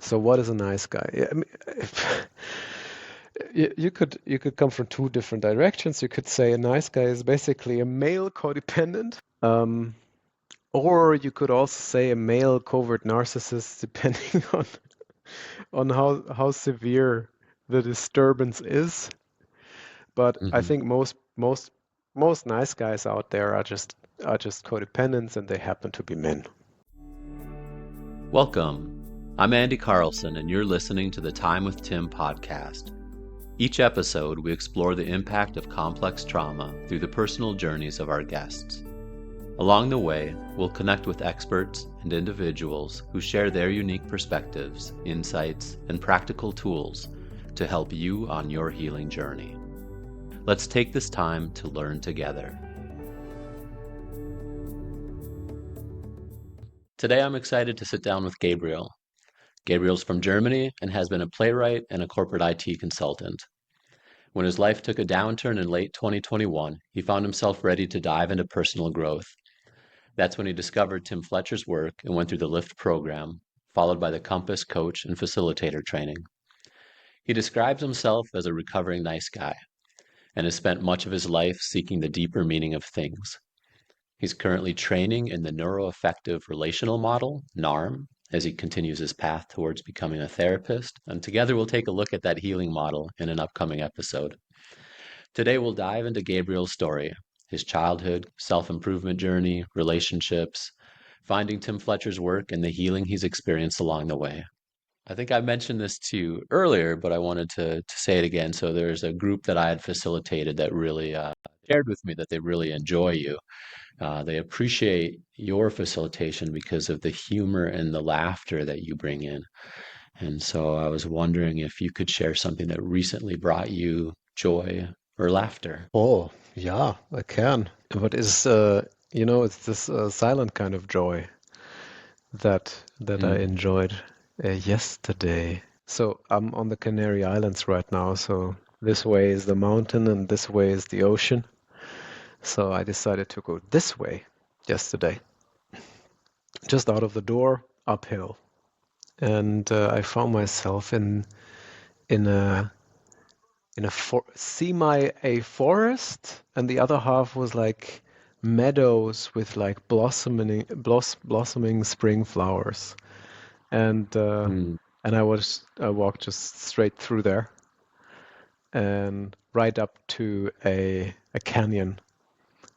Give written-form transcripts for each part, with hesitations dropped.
So what is a nice guy? I mean, you could come from two different directions. You could say a nice guy is basically a male codependent, or you could also say a male covert narcissist, depending on how severe the disturbance is. But I Hmm. think most nice guys out there are just codependents, and they happen to be men. Welcome. I'm Andy Carlson, and you're listening to the Time with Tim podcast. Each episode, we explore the impact of complex trauma through the personal journeys of our guests. Along the way, we'll connect with experts and individuals who share their unique perspectives, insights, and practical tools to help you on your healing journey. Let's take this time to learn together. Today, I'm excited to sit down with Gabriel. Gabriel's from Germany and has been a playwright and a corporate IT consultant. When his life took a downturn in late 2021, he found himself ready to dive into personal growth. That's when he discovered Tim Fletcher's work and went through the LIFT program, followed by the Compass coach and facilitator training. He describes himself as a recovering nice guy and has spent much of his life seeking the deeper meaning of things. He's currently training in the neuroaffective relational model, NARM, as he continues his path towards becoming a therapist. And together we'll take a look at that healing model in an upcoming episode. Today we'll dive into Gabriel's story, his childhood, self-improvement journey, relationships, finding Tim Fletcher's work, and the healing he's experienced along the way. I think I mentioned this to you earlier, but I wanted to say it again. So there's a group that I had facilitated that really shared with me that they really enjoy you. They appreciate your facilitation because of the humor and the laughter that you bring in. And so I was wondering if you could share something that recently brought you joy or laughter. Oh, yeah, I can. But it's this silent kind of joy that I Mm. enjoyed yesterday. So I'm on the Canary Islands right now. So this way is the mountain and this way is the ocean. So I decided to go this way yesterday, just out of the door, uphill. And I found myself in a semi a forest, and the other half was like meadows with like blossoming spring flowers. And uh, Mm. and I walked just straight through there and right up to a canyon.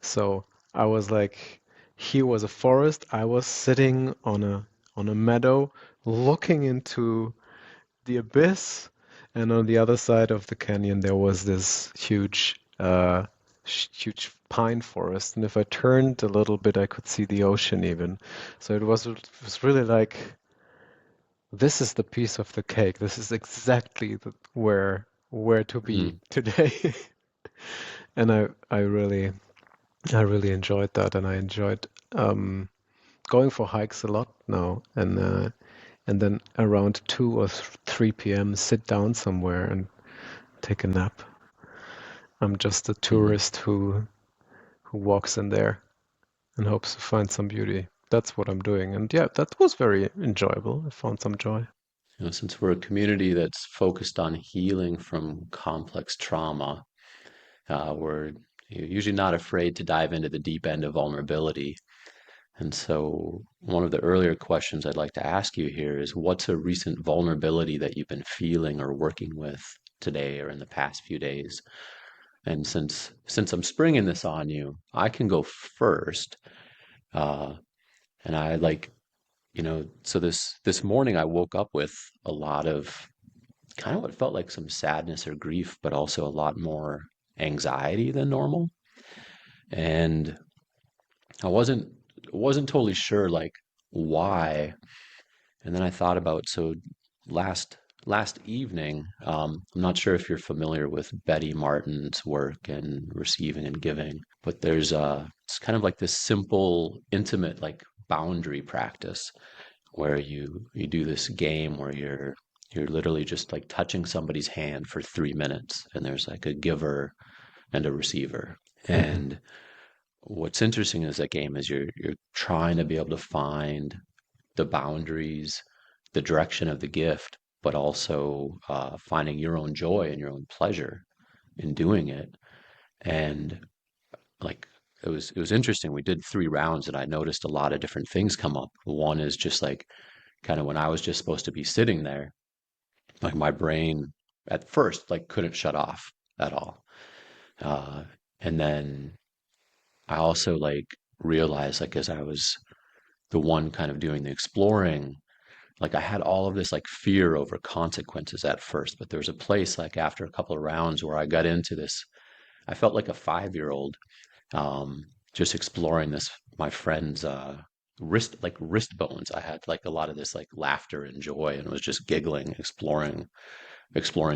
So I was like, here was a forest. I was sitting on a meadow, looking into the abyss, and on the other side of the canyon there was this huge pine forest. And if I turned a little bit, I could see the ocean even. So it was really like, this is the piece of the cake. This is exactly where to be Mm. today. And I really enjoyed that, and I enjoyed um, going for hikes a lot now. And then around 2 or 3 p.m., sit down somewhere and take a nap. I'm just a Mm. tourist who walks in there and hopes to find some beauty. That's what I'm doing. And yeah, that was very enjoyable. I found some joy. Since we're a community that's focused on healing from complex trauma, we're usually not afraid to dive into the deep end of vulnerability. And so, one of the earlier questions I'd like to ask you here is what's a recent vulnerability that you've been feeling or working with today or in the past few days? And since I'm springing this on you, I can go first. Uh, and I like, so this morning I woke up with a lot of kind of what felt like some sadness or grief, but also a lot more anxiety than normal. And I wasn't totally sure like why. And then I thought about last last evening, I'm not sure if you're familiar with Betty Martin's work and receiving and giving, but it's kind of like this simple, intimate like boundary practice where you do this game where you're literally just like touching somebody's hand for 3 minutes, and there's like a giver and a receiver. Hmm. And what's interesting is that game is you're trying to be able to find the boundaries the direction of the gift, but also finding your own joy and your own pleasure in doing it. And like it was interesting. We did 3 rounds and I noticed a lot of different things come up. One is just like kind of when I was just supposed to be sitting there, like my brain at first like couldn't shut off at all. Uh, and then I also like realized like as I was the one kind of doing the exploring, like I had all of this like fear over consequences at first, but there was a place like after a couple of rounds where I got into this. I felt like a 5-year-old, um, just exploring this my friend's wrist bones. I had like a lot of this like laughter and joy, and was just giggling, exploring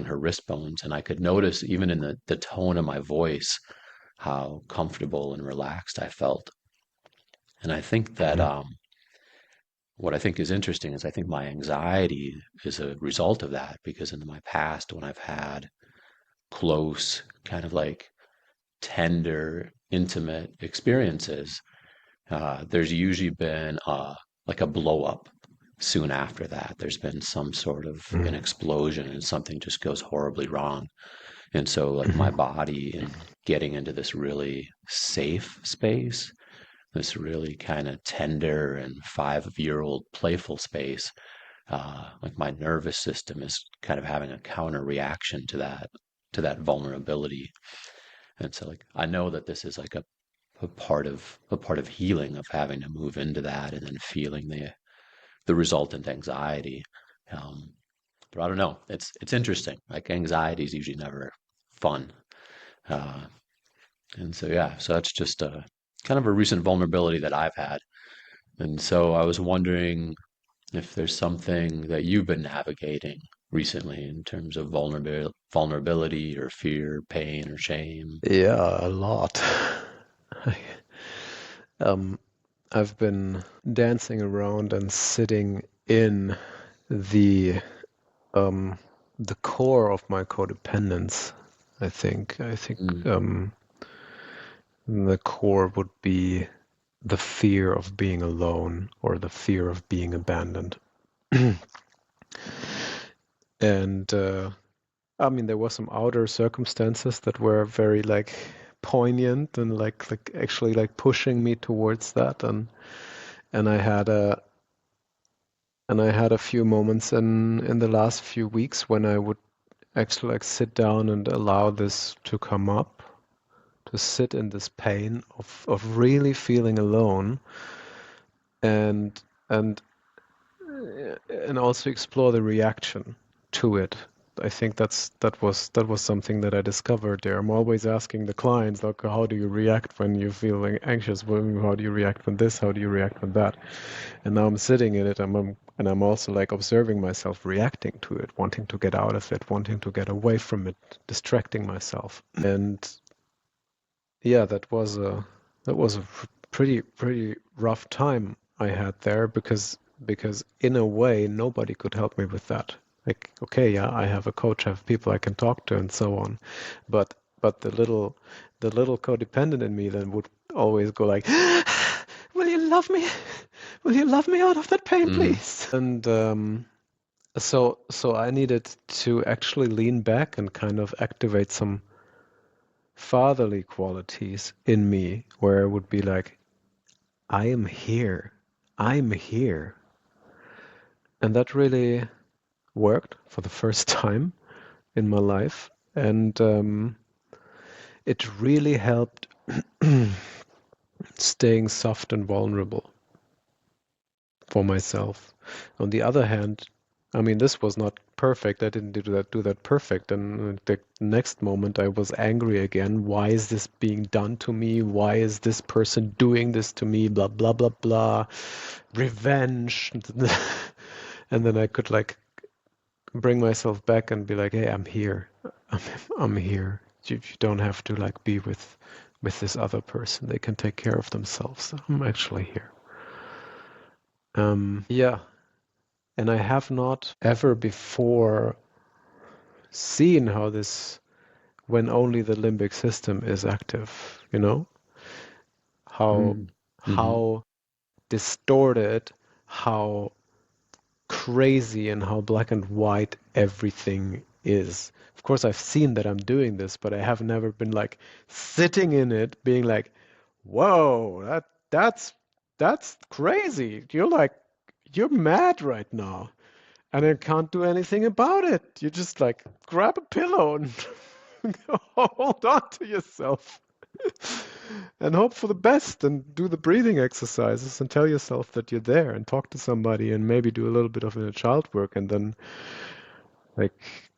her wrist bones, and I could notice even in the tone of my voice how comfortable and relaxed I felt. And I think that Mhm. what I think is interesting is I think my anxiety is a result of that because in my past, when I've had close, kind of like tender, intimate experiences, there's usually been like a blow up soon after that. There's been some sort of an Mhm. explosion and something just goes horribly wrong. And so, like, my Mhm. body in getting into this really safe space, this really kind of tender and 5-year-old playful space, like my nervous system is kind of having a counter reaction to that vulnerability. And so, like, I know that this is like a part of healing of having to move into that and then feeling the resultant anxiety. Um, but I don't know. It's interesting. Like anxiety is usually never fun. Uh, and so yeah, so that's just a kind of a recent vulnerability that I've had. And so I was wondering if there's something that you've been navigating recently in terms of vulnerability or fear, pain, or shame. Yeah, a lot. I- Um, I've been dancing around and sitting in the um, the core of my codependence. I think Mm, the core would be the fear of being alone or the fear of being abandoned. And I mean, there were some outer circumstances that were very like poignant and like actually like pushing me towards that, and I had a and I had a few moments in the last few weeks when I would actually like sit down and allow this to come up, to sit in this pain of really feeling alone, and and and also explore the reaction to it. I think that was something that I discovered there. I'm always asking the clients like, how do you react when you're feeling anxious? How do you react when this? How do you react when that? And now I'm sitting in it, and I'm also like observing myself reacting to it, wanting to get out of it, wanting to get away from it, distracting myself. And yeah, that was a pretty rough time I had there because in a way nobody could help me with that. Like, okay, yeah, I have a coach, I have people I can talk to and so on. But the little codependent in me then would always go like, will you love me? Will you love me out of that pain, mm, please? And so I needed to actually lean back and kind of activate some fatherly qualities in me where I would be like, I am here. I'm here. And that really worked for the first time in my life. And it really helped staying soft and vulnerable for myself. On the other hand, I mean, this was not perfect. I didn't do that perfect. And the next moment, I was angry again. Why is this being done to me? Why is this person doing this to me? Blah blah blah blah. Revenge. And then I could like bring myself back and be like, "Hey, I'm here. I'm, I'm here. You don't have to like be with this other person. They can take care of themselves. I'm actually here." Yeah, and I have not ever before seen how this, when only the limbic system is active, how mm, mm-hmm, how distorted, how crazy in how black and white everything is. Of course, I've seen that I'm doing this, but I have never been like sitting in it, being like, "Whoa, that's crazy. You're mad right now, and I can't do anything about it. You just like grab a pillow and hold on to yourself." And hope for the best and do the breathing exercises and tell yourself that you're there and talk to somebody and maybe do a little bit of inner child work and then like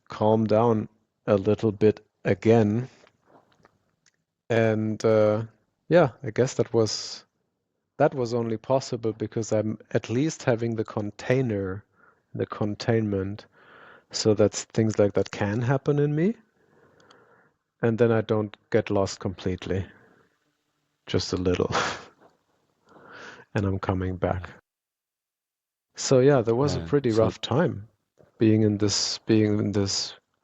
calm down a little bit again. And yeah, I guess that was only possible because I'm at least having the container, the containment, so that things like that can happen in me. And then I don't get lost completely, just a little, and I'm coming back. So yeah, there was a Yeah. pretty So rough time being in this,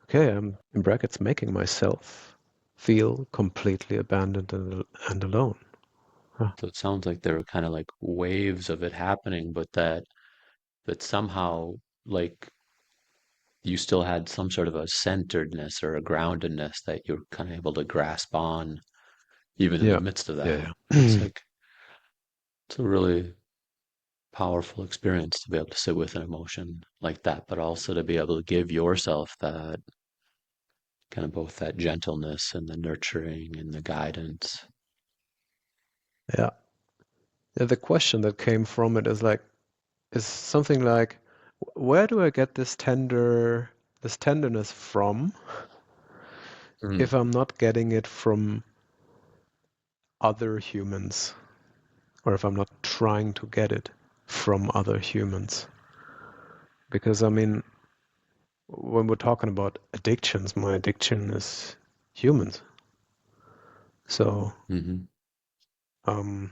okay, I'm in brackets making myself feel completely abandoned and alone. Huh. so it sounds like there were kind of like waves of it happening, but that somehow like you still had some sort of a centeredness or a groundedness that you're kind of able to grasp on even in the Yeah. midst of that. Yeah, It's yeah. like it's a really powerful experience to be able to sit with an emotion like that, but also to be able to give yourself that kind of both that gentleness and the nurturing and the guidance. Yeah. Yeah, the question that came from it is something like, where do I get this tenderness from Mm, if I'm not getting it from other humans, or if I'm not trying to get it from other humans? Because I mean, when we're talking about addictions, my addiction is humans. So, hmm um,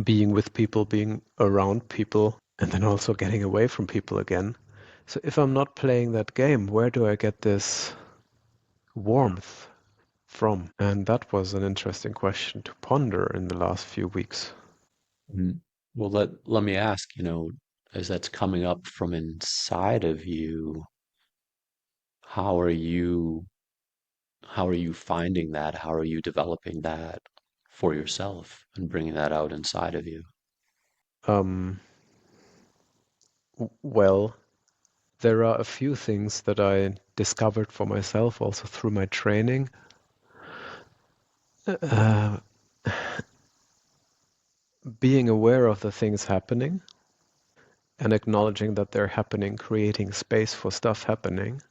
being with people, being around people, and then also getting away from people again. So, if I'm not playing that game, where do I get this warmth from? And that was an interesting question to ponder in the last few weeks. Well, let me ask, as that's coming up from inside of you, how are you how are you finding that? How are you developing that for yourself and bringing that out inside of you? Um, well, there are a few things that I discovered for myself also through my training. Uh, Being aware of the things happening and acknowledging that they're happening, creating space for stuff happening,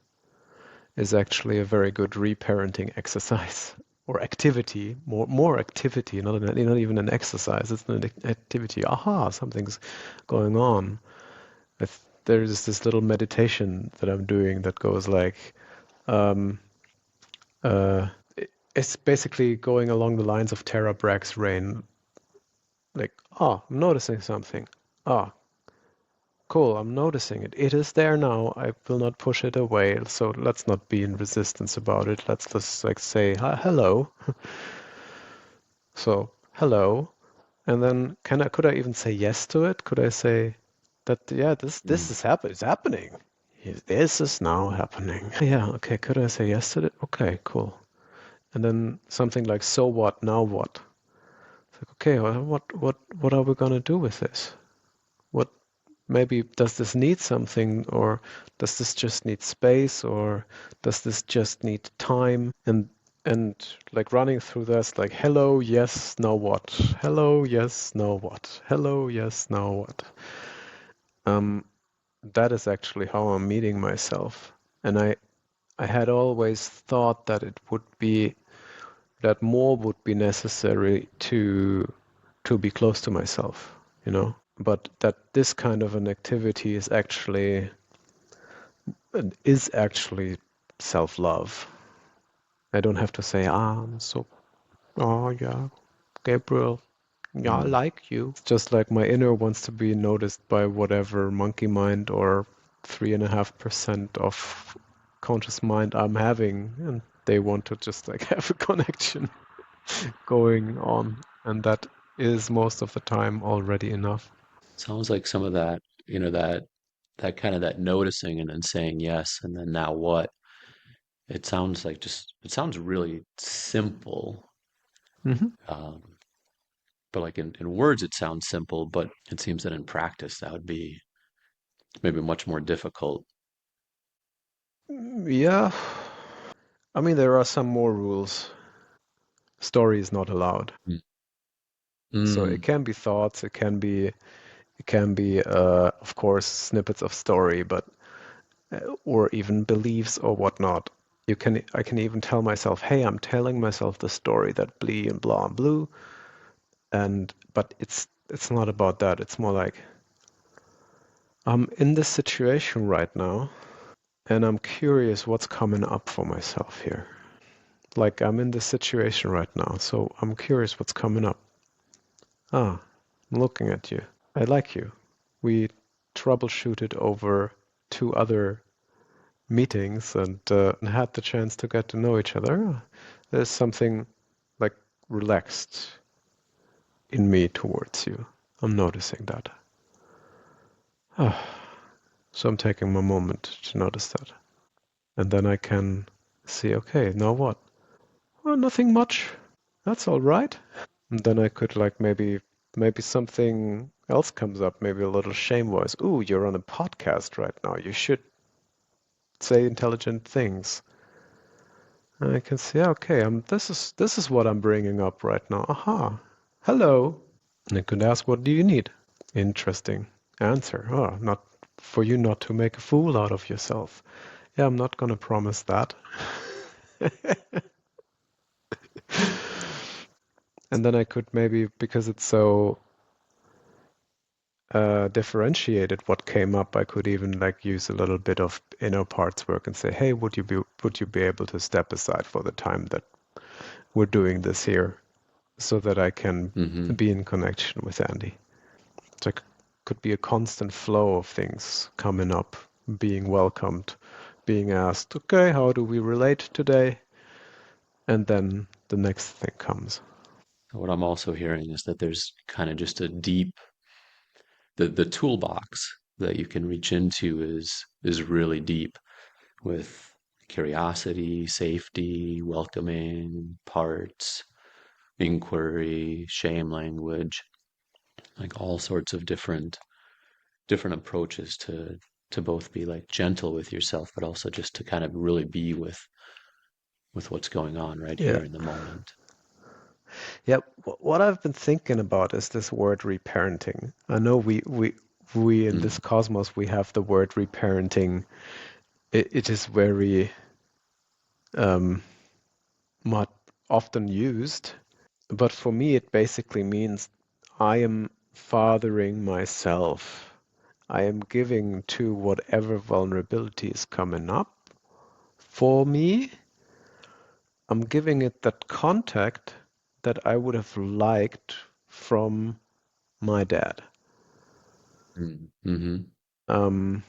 is actually a very good reparenting exercise or activity. More activity, not even an exercise. It's an activity. Aha, something's going on. There's this little meditation that I'm doing that goes like, um, uh, it's basically going along the lines of Tara Bragg's Rain. Like, oh, I'm noticing something. Ah, cool, I'm noticing it. It is there now. I will not push it away. So let's not be in resistance about it. Let's just like say hello. So hello, and then could I even say yes to it? Could I say that yeah, this Mm, is It's happening. This is now happening. Yeah, okay. Could I say yes to it? Okay, cool. And then something like so what? Now what? It's like okay, well, what are we gonna do with this? What maybe does this need something, or does this just need space, or does this just need time? And like running through this, like hello, yes, now what? Hello, yes, now what? Hello, yes, now what? Um, that is actually how I'm meeting myself. And I had always thought that it would be that more would be necessary to be close to myself, you know? But that this kind of an activity is actually self-love. I don't have to say, I'm so, oh yeah, Gabriel, yeah, I mm, like you. It's just like my inner wants to be noticed by whatever monkey mind or 3.5% of conscious mind I'm having, and they want to just like have a connection going on, and that is most of the time already enough. sounds like some of that, that that kind of that noticing and then saying yes and then now what? It sounds like just it sounds really simple. Hmm. Um, but like in words it sounds simple, but it seems that in practice that would be maybe much more difficult. Yeah, I mean, there are some more rules. Story is not allowed. Mm. So it Mm, can be thoughts, of course, snippets of story, but or even beliefs or whatnot. I can even tell myself, hey, I'm telling myself the story that blee and blah and blue, but it's not about that. It's more like I'm in this situation right now, and I'm curious what's coming up for myself here. Like I'm in this situation right now, so I'm curious what's coming up. Ah, I'm looking at you. I like you. We troubleshooted over two other meetings and had the chance to get to know each other. There's something like relaxed in me towards you. I'm noticing that. Ah, so I'm taking my moment to notice that. And then I can see, okay, now what? Well, nothing much. That's all right. And then I could like maybe something else comes up, maybe a little shame voice. Ooh, you're on a podcast right now. You should say intelligent things. And I can see, okay, this is what I'm bringing up right now. Aha. Hello. And I could ask, what do you need? Interesting answer. Oh, not for you not to make a fool out of yourself. Yeah, I'm not gonna promise that. And then I could maybe, because it's so differentiated what came up, I could even like use a little bit of inner parts work and say, hey, would you be able to step aside for the time that we're doing this here so that I can hmm. be in connection with Andy? So it could be a constant flow of things coming up, being welcomed, being asked, okay, how do we relate today? And then the next thing comes. What I'm also hearing is that there's kind of just a deep the toolbox that you can reach into is really deep with curiosity, safety, welcoming, parts, inquiry, shame language, like all sorts of different approaches to both be like gentle with yourself, but also just to kind of really be with what's going on right Yeah. here in the moment. Yeah, what I've been thinking about is this word reparenting. I know we in this Mm, cosmos we have the word reparenting. It is very um, much often used, but for me it basically means I am fathering myself. I am giving to whatever vulnerability is coming up for me. I'm giving it that contact that I would have liked from my dad. mm, mm-hmm, Um,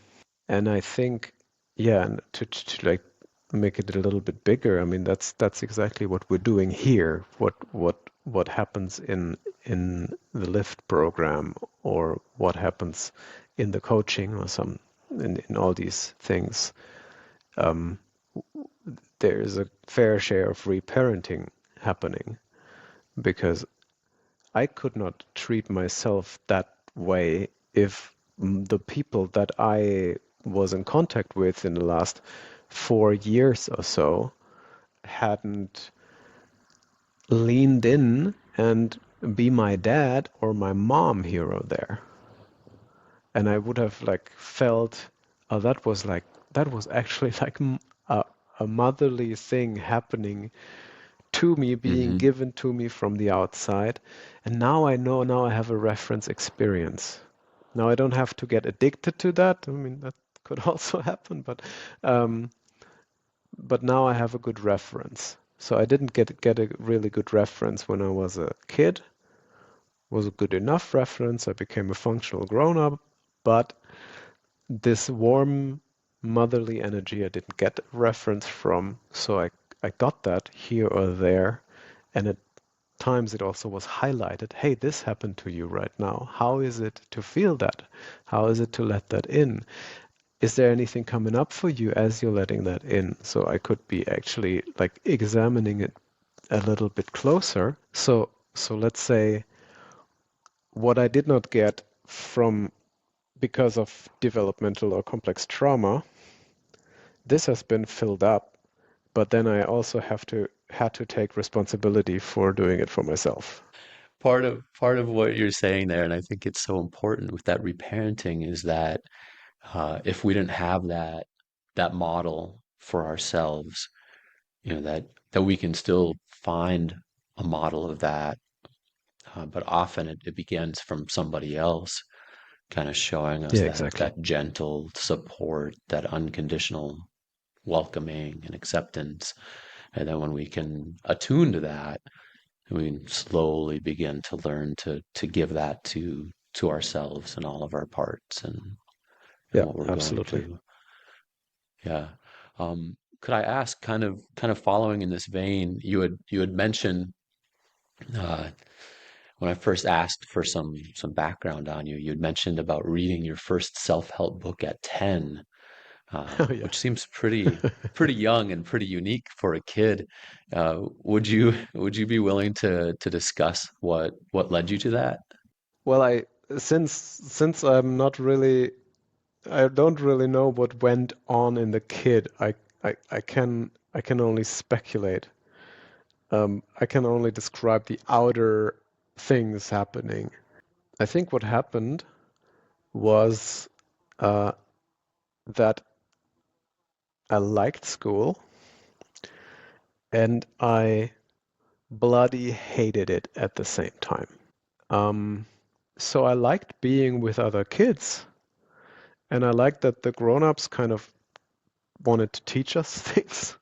and I think, yeah, and to like make it a little bit bigger, I mean that's exactly what we're doing here. What happens in the lift program or what happens in the coaching or in all these things. Um, there is a fair share of reparenting happening because I could not treat myself that way if the people that I was in contact with in the last 4 years or so hadn't leaned in and be my dad or my mom here or there. And I would have like felt, oh, that was actually like a motherly thing happening to me, being mm-hmm. given to me from the outside. And now I know, now I have a reference experience. Now I don't have to get addicted to that. I mean, that could also happen, um, but now I have a good reference. So I didn't get a really good reference when I was a kid. Was a good enough reference. I became a functional grown-up, but this warm motherly energy I didn't get a reference from. So I got that here or there, and it times it also was highlighted, hey, this happened to you right now. How is it to feel that? How is it to let that in? Is there anything coming up for you as you're letting that in? So I could be actually like examining it a little bit closer. So let's say what I did not get from because of developmental or complex trauma, this has been filled up, but then I also had to take responsibility for doing it for myself. Part of what you're saying there, and I think it's so important with that reparenting, is that if we didn't have that model for ourselves, that we can still find a model of that, but often it begins from somebody else, kind of showing us Yeah, that exactly. gentle support, that unconditional welcoming and acceptance, and then when we can attune to that, we can slowly begin to learn to give that to ourselves and all of our parts and Yeah, what we're going absolutely. through. Yeah. Could I ask, kind of following in this vein, you had mentioned uh, when I first asked for some background on you, you'd mentioned about reading your first self-help book at 10, Oh yeah. which seems pretty young and pretty unique for a kid. Would you be willing to discuss what led you to that? Well, since I'm not really I don't really know what went on in the kid. I can only speculate. I can only describe the outer things happening. I think what happened was uh, that I liked school and I bloody hated it at the same time. Um, so I liked being with other kids, and I liked that the grown-ups kind of wanted to teach us things.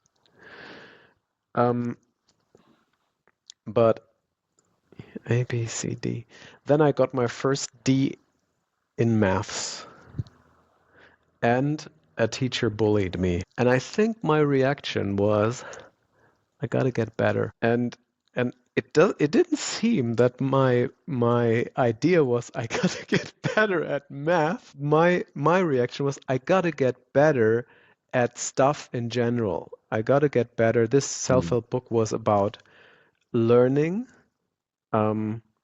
Um, but A, B, C, D. Then I got my first D in maths, and a teacher bullied me. And I think my reaction was, I gotta get better. And it didn't seem that my idea was I gotta get better at math. My reaction was I gotta get better at stuff in general. I gotta get better. This Mm, self-help book was about learning.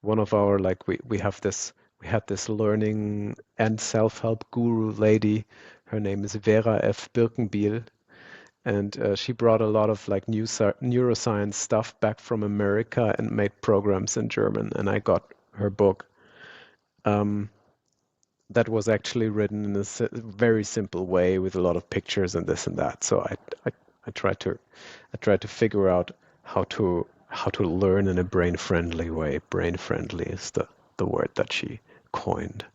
One of our like we had this learning and self-help guru lady. Her name is Vera F. Birkenbiel, and she brought a lot of like neuroscience stuff back from America and made programs in German. And I got her book um, that was actually written in a very simple way with a lot of pictures and this and that. So I, I tried to I tried to figure out how to learn in a brain-friendly way. Brain-friendly is the word that she coined.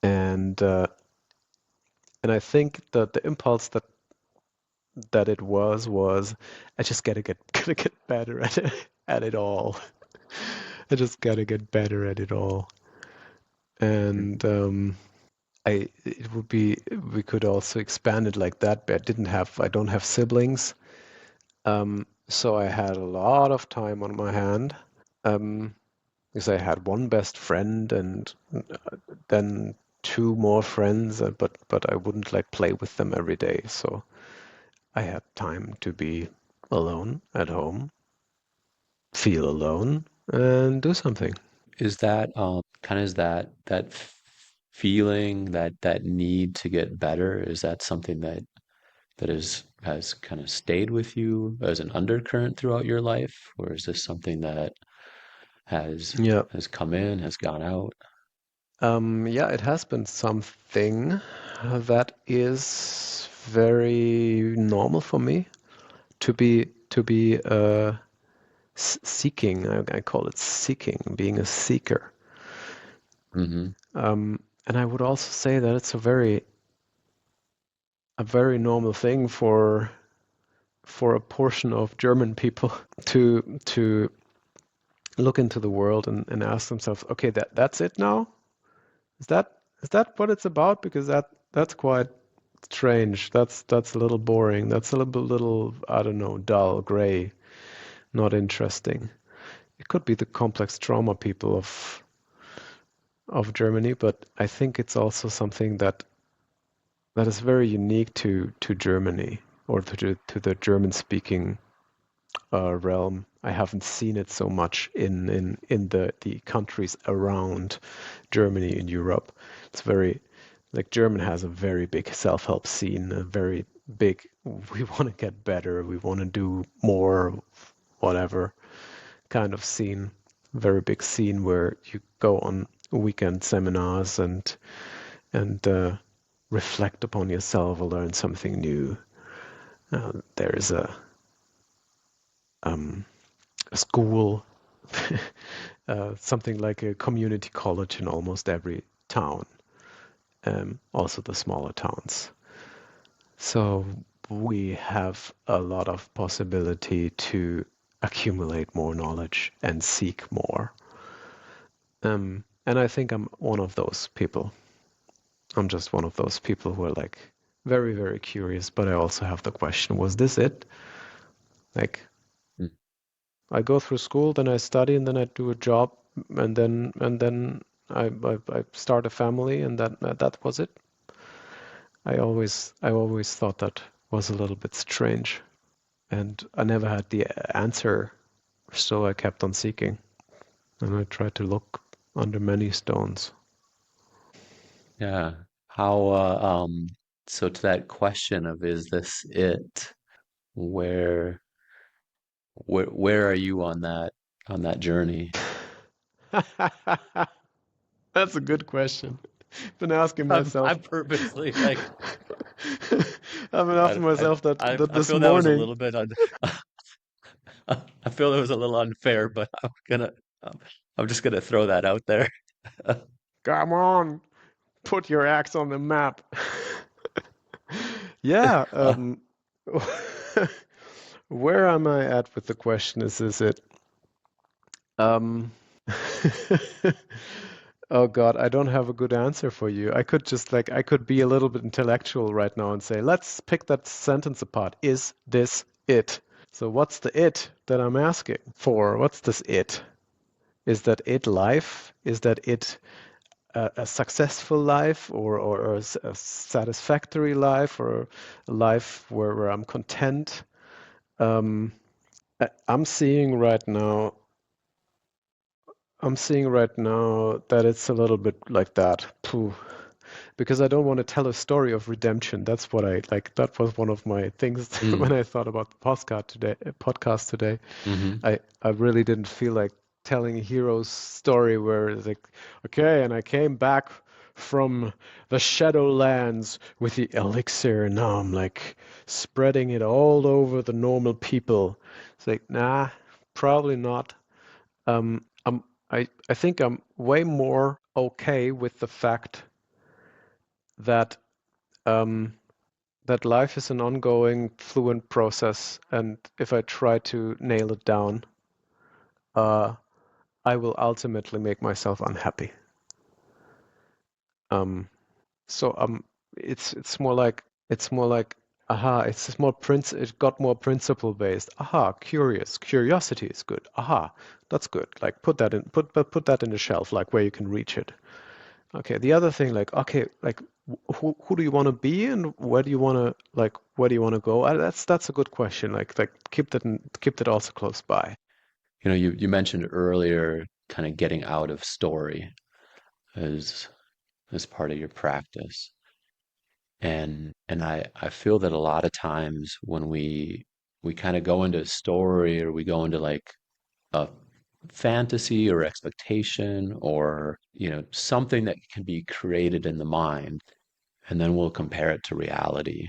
And and I think that the impulse that it was I just gotta get better at it all. I just gotta get better at it all. And I it would be we could also expand it like that, but I don't have siblings. So I had a lot of time on my hand. Um, because I had one best friend and then two more friends, but I wouldn't like play with them every day. So I had time to be alone at home, feel alone, and do something. Is that kind of is that feeling, that need to get better, is that something that has kind of stayed with you as an undercurrent throughout your life, or is this something that has Yeah. has come in, has gone out? Yeah, it has been something that is very normal for me to be seeking. I call it seeking, being a seeker. Hmm. And I would also say that it's a very normal thing for a portion of German people to look into the world and ask themselves, okay, that's it now? Is that what it's about? Because that's quite strange. That's a little boring. That's a little I don't know, dull, gray, not interesting. it could be the complex trauma people of Germany, but I think it's also something that is very unique to Germany or to the German speaking realm. I haven't seen it so much in the countries around Germany in Europe. It's very like German has a very big self-help scene, a very big we want to get better, we want to do more, whatever kind of scene. Very big scene where you go on weekend seminars and reflect upon yourself or learn something new. There is a school, something like a community college in almost every town, also the smaller towns. So we have a lot of possibility to accumulate more knowledge and seek more. And I think I'm one of those people. I'm just one of those people who are like very, very curious, but I also have the question, was this it? Like Mm. I go through school, then I study, and then I do a job, and then I start a family, and that was it. I always thought that was a little bit strange, and I never had the answer, so I kept on seeking, and I tried to look under many stones. Yeah. How, so to that question of is this it? Where, where are you on that journey? That's a good question. Been asking myself. I'm purposely like, I've been asking myself that I this feel that was a morning. little bit I feel it was a little unfair, but I'm, I'm just gonna throw that out there. Come on, put your axe on the map. Yeah. Where am I at with the question? Is it? Um, oh God, I don't have a good answer for you. I could just like I could be a little bit intellectual right now and say, let's pick that sentence apart. Is this it? So what's the it that I'm asking for? What's this it? Is that it life? Is that it a successful life or a satisfactory life or a life where I'm content? Um, I'm seeing right now I'm seeing right now that it's a little bit like that. Pooh. Because I don't want to tell a story of redemption. That's what I like. That was one of my things when Mm, I thought about the podcast today. hmm. I really didn't feel like telling a hero's story where it's like, okay, and I came back from the Shadowlands with the elixir, and now I'm like spreading it all over the normal people. It's like, nah, probably not. I'm I think I'm way more okay with the fact that um, that life is an ongoing, fluent process, and if I try to nail it down, uh, I will ultimately make myself unhappy. Um, so it's more like aha, it's just more it got more principle based. Aha, curiosity is good. Aha, that's good. Like put that in the shelf, like where you can reach it. Okay, the other thing, like, okay, like who do you want to be and where do you want to go? That's a good question. Like keep that also close by. You know, you mentioned earlier kind of getting out of story as as part of your practice. And I feel that a lot of times when we kind of go into a story or we go into like a fantasy or expectation or, you know, something that can be created in the mind, and then we'll compare it to reality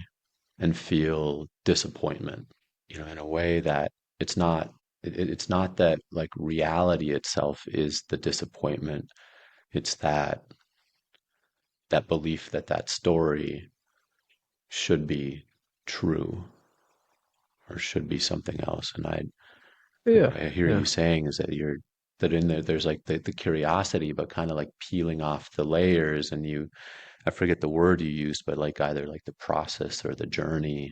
and feel disappointment, you know, in a way that it's not it's not that like reality itself is the disappointment. It's that belief that that story should be true or should be something else. And Yeah, I hear yeah. you saying is that you're that in there there's like the curiosity, but kind of like peeling off the layers, and you I forget the word you used, but like either like the process or the journey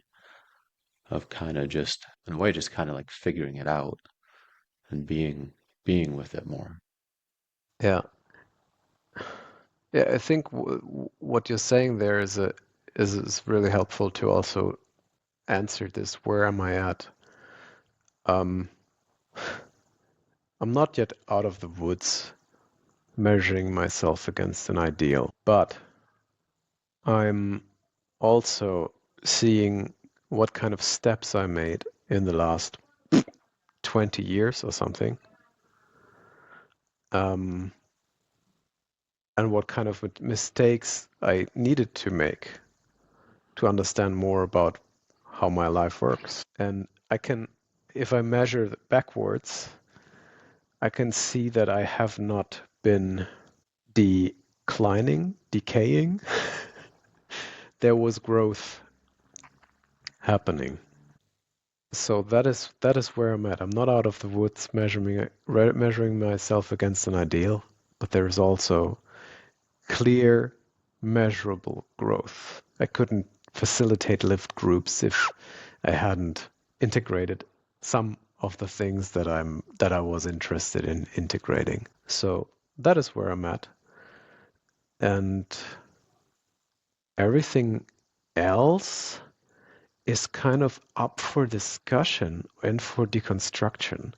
of kind of just in a way just kind of like figuring it out and being being with it more. Yeah. Yeah, I think what you're saying there is really helpful to also answer this. Where am I at? Um, I'm not yet out of the woods measuring myself against an ideal, but I'm also seeing what kind of steps I made in the last 20 years or something, and what kind of mistakes I needed to make to understand more about how my life works. And I can, if I measure backwards, I can see that I have not been decaying. There was growth happening. So that is where I'm at. I'm not out of the woods measuring myself against an ideal, but there is also clear, measurable growth. I couldn't facilitate lift groups if I hadn't integrated some of the things that I was interested in integrating. So that is where I'm at. And everything else is kind of up for discussion and for deconstruction.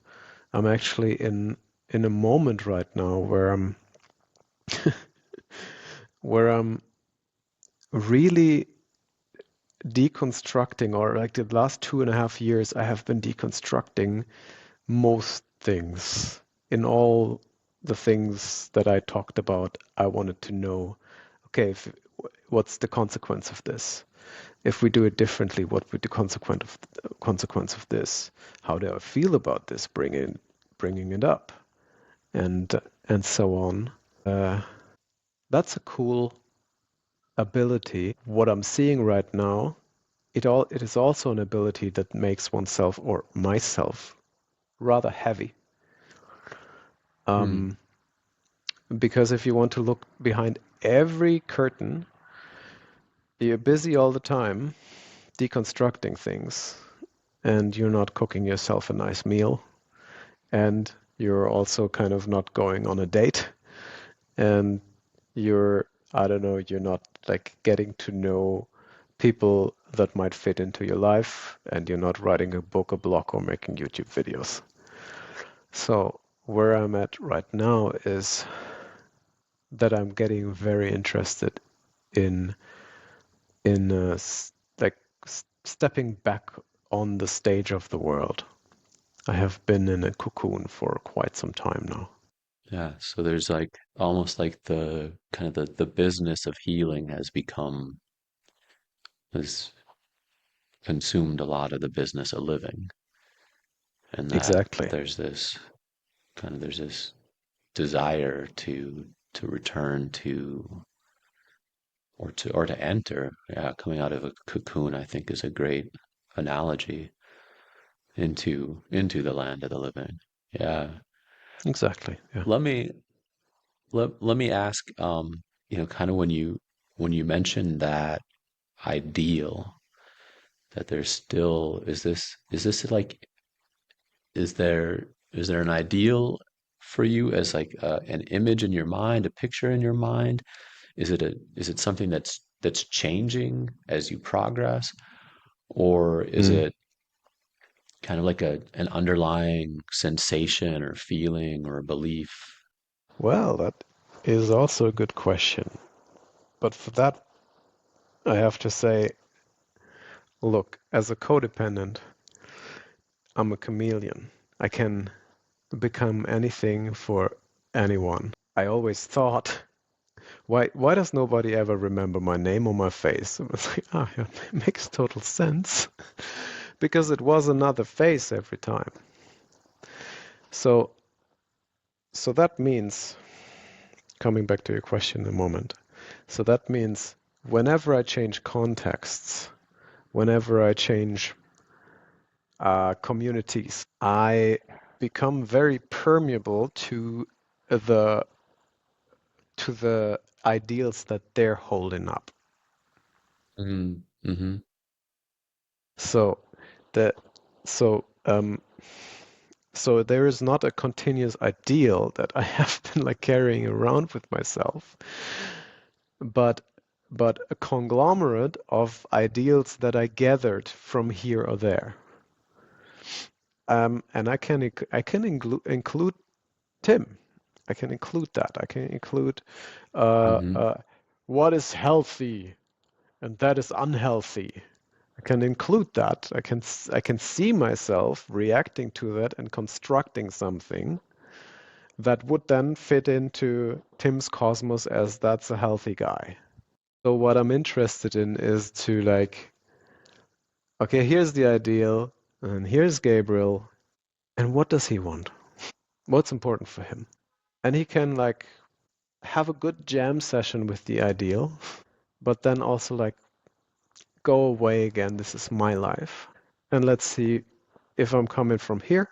I'm actually in a moment right now where I'm really deconstructing, or like the last 2.5 years, I have been deconstructing most things. In all the things that I talked about, I wanted to know, okay, what's the consequence of this? If we do it differently, what would the consequence of this? How do I feel about this? Bringing it up, and and so on. That's a cool ability. What I'm seeing right now, it is also an ability that makes oneself or myself rather heavy. Hmm. Because if you want to look behind every curtain, you're busy all the time deconstructing things, and you're not cooking yourself a nice meal, and you're also kind of not going on a date, and I don't know, you're not like getting to know people that might fit into your life, and you're not writing a book, a blog, or making YouTube videos. So where I'm at right now is that I'm getting very interested in like stepping back on the stage of the world. I have been in a cocoon for quite some time now. Yeah. So there's like almost like the kind of the business of healing has consumed a lot of the business of living. And that Exactly. there's this desire to return to or to enter. Yeah, coming out of a cocoon, I think is a great analogy into the land of the living. Yeah. Exactly. Yeah. Let me let me ask, kind of when you mentioned that ideal, that there's still is this like is there an ideal for you as like an image in your mind, a picture in your mind? Is it something that's changing as you progress, or is Mm. it kind of like an underlying sensation or feeling or belief? Well, that is also a good question. But for that, I have to say, look, as a codependent, I'm a chameleon. I can become anything for anyone. I always thought, why does nobody ever remember my name or my face? It was like, yeah, it makes total sense. Because it was another face every time. So so that means, coming back to your question in a moment, so that means whenever I change contexts, whenever I change communities, I become very permeable the to the ideals that they're holding up. Mm, hmm. So the so So there is not a continuous ideal that I have been like carrying around with myself, but a conglomerate of ideals that I gathered from here or there. And I can include Tim. I can include that. I can include uh, Hmm. uh, what is healthy and that is unhealthy. I can include that. I can see myself reacting to that and constructing something that would then fit into Tim's cosmos as that's a healthy guy. So what I'm interested in is to like, okay, here's the ideal, and here's Gabriel, and what does he want? What's important for him? And he can like have a good jam session with the ideal, but then also like go away again. This is my life. And let's see if I'm coming from here.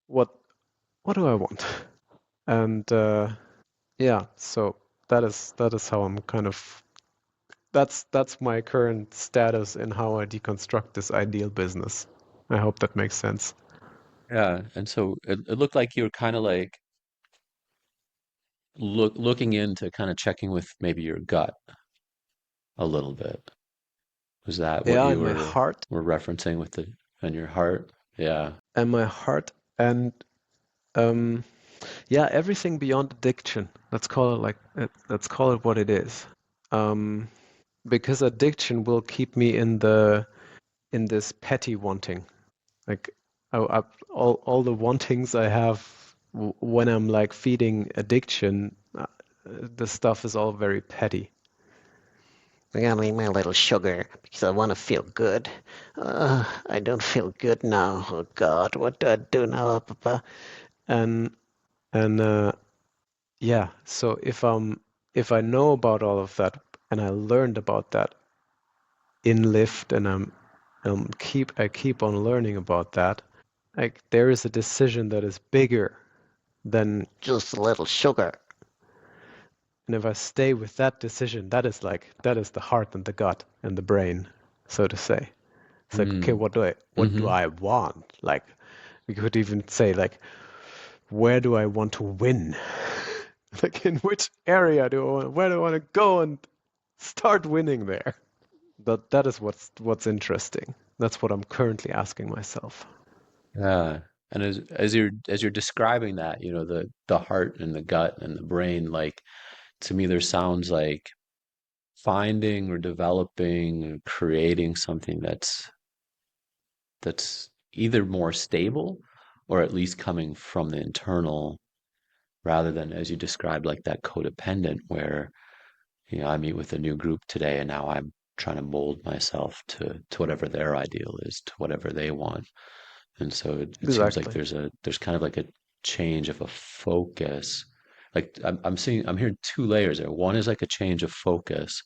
What what do I want? And yeah, so that is how I'm kind of that's my current status in how I deconstruct this ideal business. I hope that makes sense. Yeah, and so it looked like you were kind of like looking into kind of checking with maybe your gut a little bit. Was that what Yeah, you in my heart were referencing with the and your heart? Yeah. and my heart and um yeah, everything beyond addiction. Let's call it like let's call it what it is. Um, because addiction will keep me in this petty wanting. Like all the wantings I have when I'm like feeding addiction, the stuff is all very petty. I gotta need my little sugar because I want to feel good. I don't feel good now. Oh God, what do I do now, Papa? And and yeah, so if I know about all of that and I learned about that in Lyft and I keep on learning about that, like there is a decision that is bigger than, Just a little sugar. and if I stay with that decision, that is the heart and the gut and the brain, so to say. It's like, okay, Mm. what do Hmm. I want? Like we could even say like, where do I want to win? Like in which area where do I want to go and start winning there? That is what's interesting. That's what I'm currently asking myself. Yeah. And as you're describing that, you know, the heart and the gut and the brain, like to me there sounds like finding or developing or creating something that's either more stable or at least coming from the internal rather than as you described like that codependent where you know I meet with a new group today and now I'm trying to mold myself to whatever their ideal is to whatever they want and so it seems like Exactly. there's kind of like a change of a focus like I'm hearing two layers there one is like a change of focus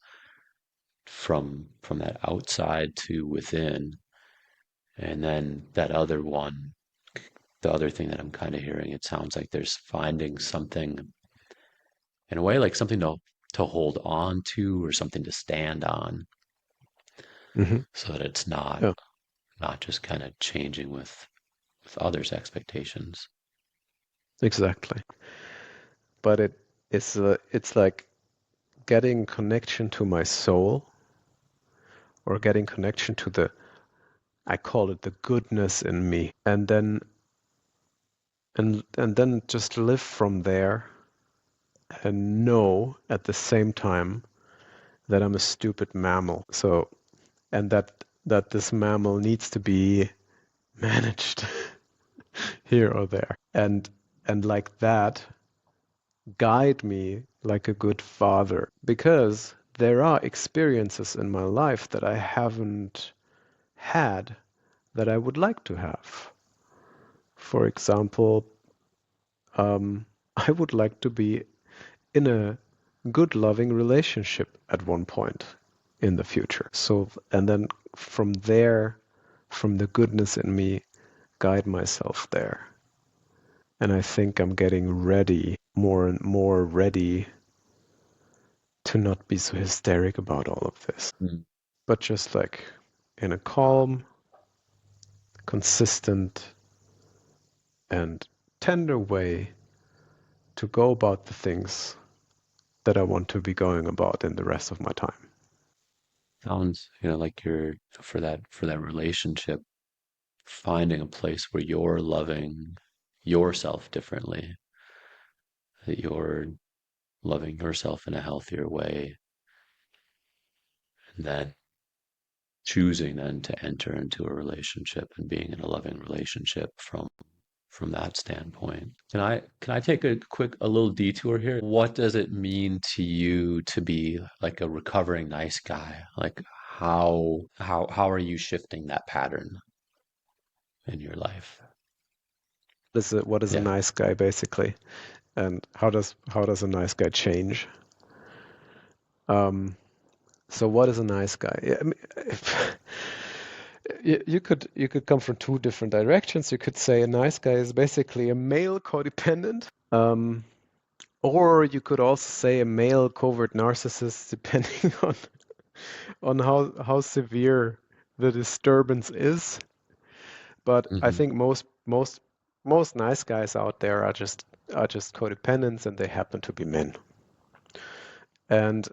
from that outside to within and then that other one the other thing that I'm kind of hearing it sounds like there's finding something in a way like something to hold on to or something to stand on Hmm. so that it's Yeah, not just kind of changing with others expectations. exactly. But it's like getting connection to my soul or getting connection to the, I call it the goodness in me, and then just live from there and know at the same time that I'm a stupid mammal. So, and that this mammal needs to be managed here or there. And like that, guide me like a good father. Because there are experiences in my life that I haven't had that I would like to have. For example, I would like to be in a good, loving relationship at one point in the future. So, and then from there, from the goodness in me, guide myself there. And I think I'm getting ready, more and more ready to not be so hysteric about all of this, Mm. but just like in a calm, consistent and tender way to go about the things that I want to be going about in the rest of my time. Sounds, like you're for that relationship, finding a place where you're loving yourself differently, that you're loving yourself in a healthier way, and then choosing then to enter into a relationship and being in a loving relationship from that standpoint. Can I take a little detour here? What does it mean to you to be like a recovering nice guy? Like how are you shifting that pattern in your life? What is a Yeah. nice guy basically, and how does a nice guy change? So what is a nice guy? I mean, you could come from two different directions. You could say a nice guy is basically a male codependent, or you could also say a male covert narcissist, depending on how severe the disturbance is. But I Mm-hmm. think most nice guys out there are just codependents, and they happen to be men. And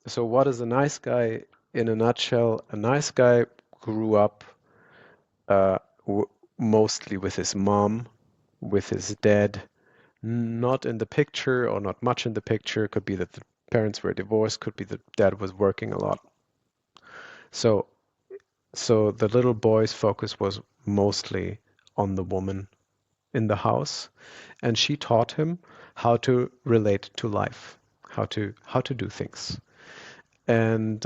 so, what is a nice guy in a nutshell? A nice guy grew up uh, mostly with his mom, with his dad, not in the picture or not much in the picture. Could be that the parents were divorced, could be that dad was working a lot. So, so the little boy's focus was mostly on the woman in the house, and she taught him how to relate to life, how to do things. And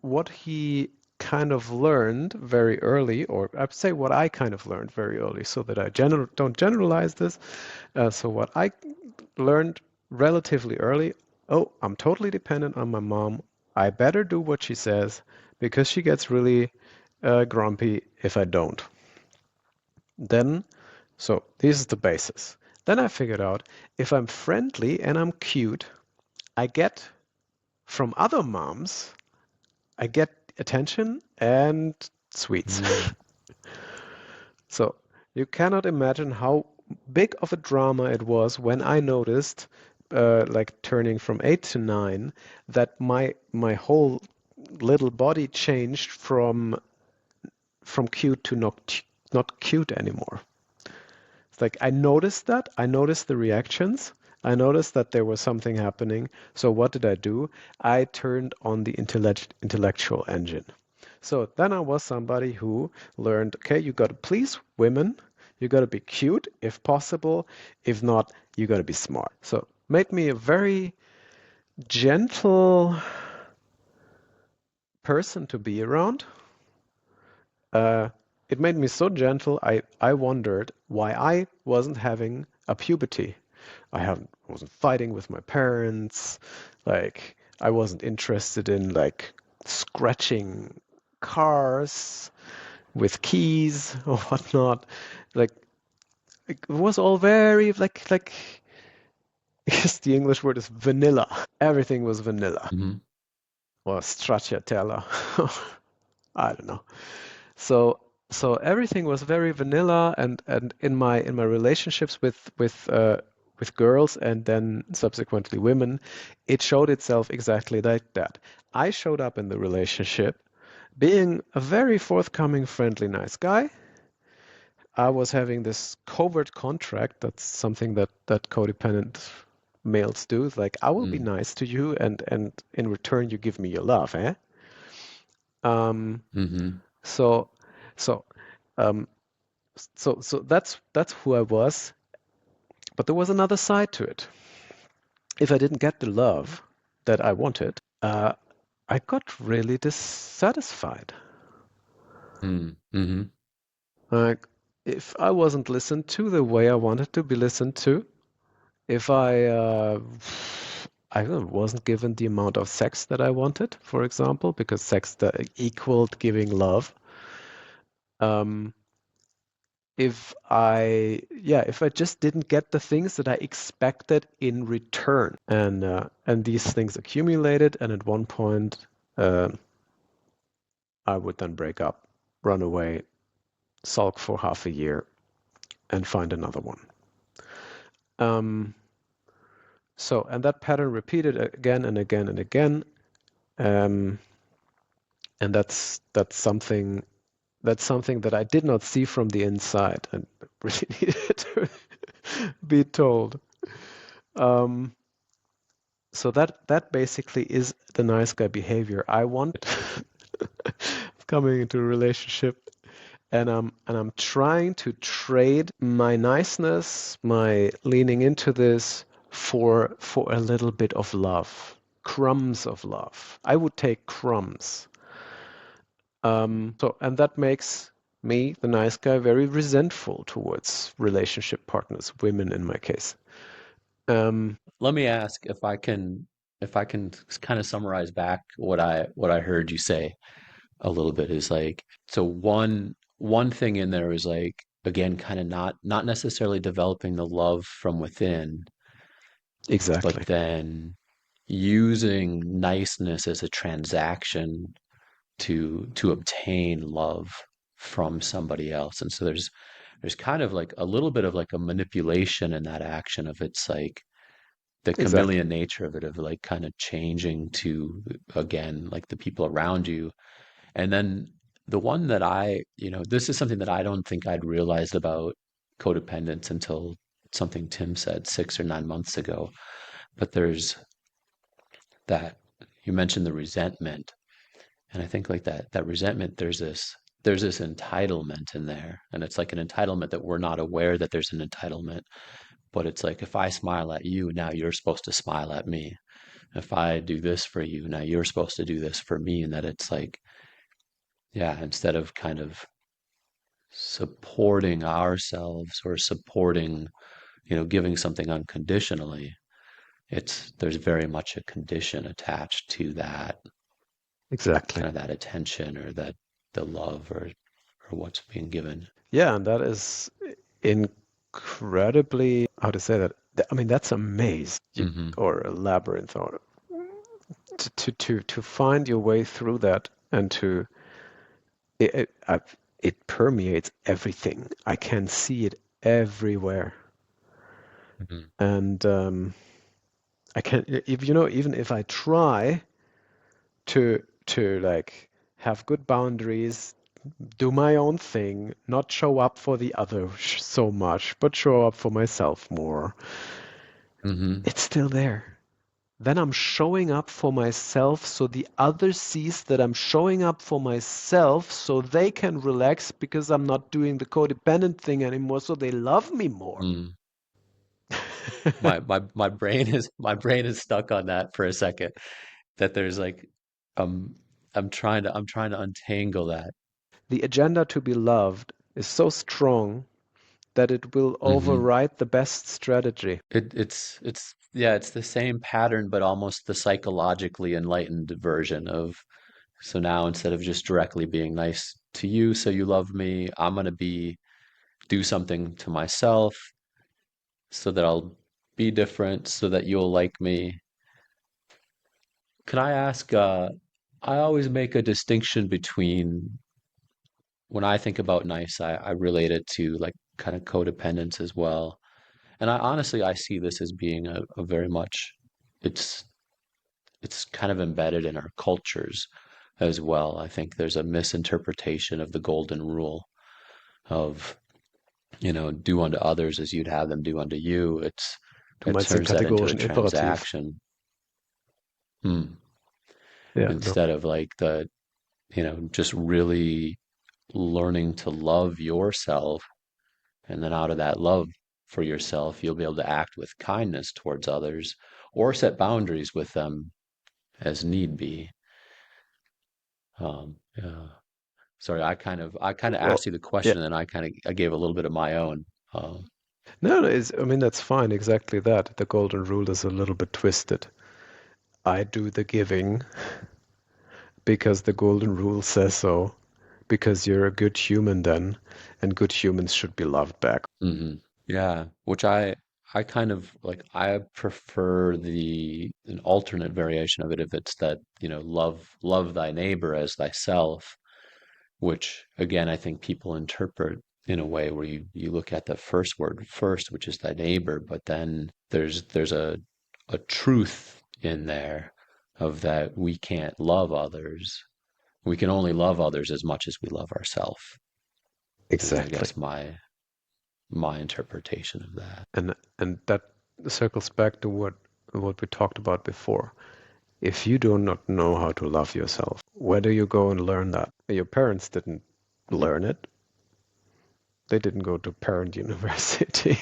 what he kind of learned very early, or I'd say what I kind of learned very early, so that I don't generalize this. So what I learned relatively early, oh, I'm totally dependent on my mom. I better do what she says because she gets really grumpy if I don't. Then, so this is the basis. Then I figured out if I'm friendly and I'm cute, I get from other moms, I get attention and sweets. Mm. So you cannot imagine how big of a drama it was when I noticed, like turning from 8 to 9, that my whole little body changed from cute to not cute anymore. It's like I noticed that. I noticed the reactions. I noticed that there was something happening. So what did I do? I turned on the intellectual engine. So then I was somebody who learned, okay, you got to please women. You got to be cute if possible. If not, you got to be smart. So made me a very gentle person to be around. Uh, it made me so gentle, I wondered why I wasn't having a puberty. Wasn't fighting with my parents. Like, I wasn't interested in like scratching cars with keys or whatnot. Like, it was all very like I guess the English word is vanilla. Everything was vanilla Mm-hmm. or stracciatella. I don't know. So everything was very vanilla, and in my relationships with girls and then subsequently women, it showed itself exactly like that. I showed up in the relationship being a very forthcoming, friendly, nice guy. I was having this covert contract. That's something that codependent males do. It's like I will be Mm. nice to you, and in return you give me your love, eh? Um, Mm-hmm. so so um, so that's who I was. But there was another side to it. If I didn't get the love that I wanted, I got really dissatisfied. Mm-hmm. Like if I wasn't listened to the way I wanted to be listened to, if I wasn't given the amount of sex that I wanted, for example, because sex that equaled giving love. Um, if I just didn't get the things that I expected in return, and these things accumulated, and at one point, uh, I would then break up, run away, sulk for half a year, and find another one. Um, and that pattern repeated again and again and again. Um, and that's something that I did not see from the inside and really needed to be told. So that basically is the nice guy behavior I want coming into a relationship. And I'm trying to trade my niceness, my leaning into this for a little bit of love, crumbs of love. I would take crumbs. And that makes me, the nice guy, very resentful towards relationship partners, women in my case. Let me ask if I can kind of summarize back what I heard you say a little bit is like, so one thing in there is like, again, kind of not necessarily developing the love from within, but Exactly. then using niceness as a transaction to obtain love from somebody else. And so there's kind of like a little bit of like a manipulation in that action of it's like the Exactly. chameleon nature of it, of like kind of changing to, again, like the people around you. And then the one that this is something that I don't think I'd realized about codependence until something Tim said 6 or 9 months ago. But there's that, you mentioned the resentment. And I think like that resentment, there's this entitlement in there. And it's like an entitlement that we're not aware that there's an entitlement. But it's like, if I smile at you, now you're supposed to smile at me. If I do this for you, now you're supposed to do this for me. And that it's like, yeah, instead of kind of supporting ourselves or supporting, giving something unconditionally, there's very much a condition attached to that, Exactly. kind of that attention or that the love or what's being given. Yeah, and that is incredibly, how to say that? I mean, that's a maze Hmm. or a labyrinth, or to find your way through that, and it permeates everything. I can see it everywhere, Hmm. and I can, if even if I try to like have good boundaries, do my own thing, not show up for the other so much, but show up for myself more. Hmm. It's still there. Then I'm showing up for myself so the other sees that I'm showing up for myself so they can relax because I'm not doing the codependent thing anymore, so they love me more. Mm. My brain is stuck on that for a second. That there's like, um, I'm trying to untangle that. The agenda to be loved is so strong that it will Hmm. override the best strategy. It's yeah, it's the same pattern, but almost the psychologically enlightened version of, so now instead of just directly being nice to you, so you love me, I'm gonna do something to myself so that I'll be different, so that you'll like me. Can I ask, I always make a distinction between, when I think about nice, I relate it to like kind of codependence as well. And I see this as being a very much, it's it's kind of embedded in our cultures as well. I think there's a misinterpretation of the golden rule of, do unto others as you'd have them do unto you. Du It meinst den turns that into a kategorischen Imperativ. transaction. Hmm. Ja, no. Instead of like just really learning to love yourself. And then out of that love for yourself, you'll be able to act with kindness towards others or set boundaries with them as need be. Yeah. Sorry, I kind of Well, asked you the yeah. question, and I gave a little bit of my own. Um, No, I mean, that's fine. Exactly that. The golden rule is a little bit twisted. I do the giving because the golden rule says so, because you're a good human then, and good humans should be loved back. mhm. Yeah, which I kind of like. I prefer the an alternate variation of it if it's that, love thy neighbor as thyself. which again, I think people interpret in a way where you look at the first word first, which is the neighbor, but then there's a truth in there of that we can't love others. We can only love others as much as we love ourselves, is I Exactly. guess my interpretation of that. And that circles back to what we talked about before. If you do not know how to love yourself, where do you go and learn that? Your parents didn't learn it. They didn't go to parent university.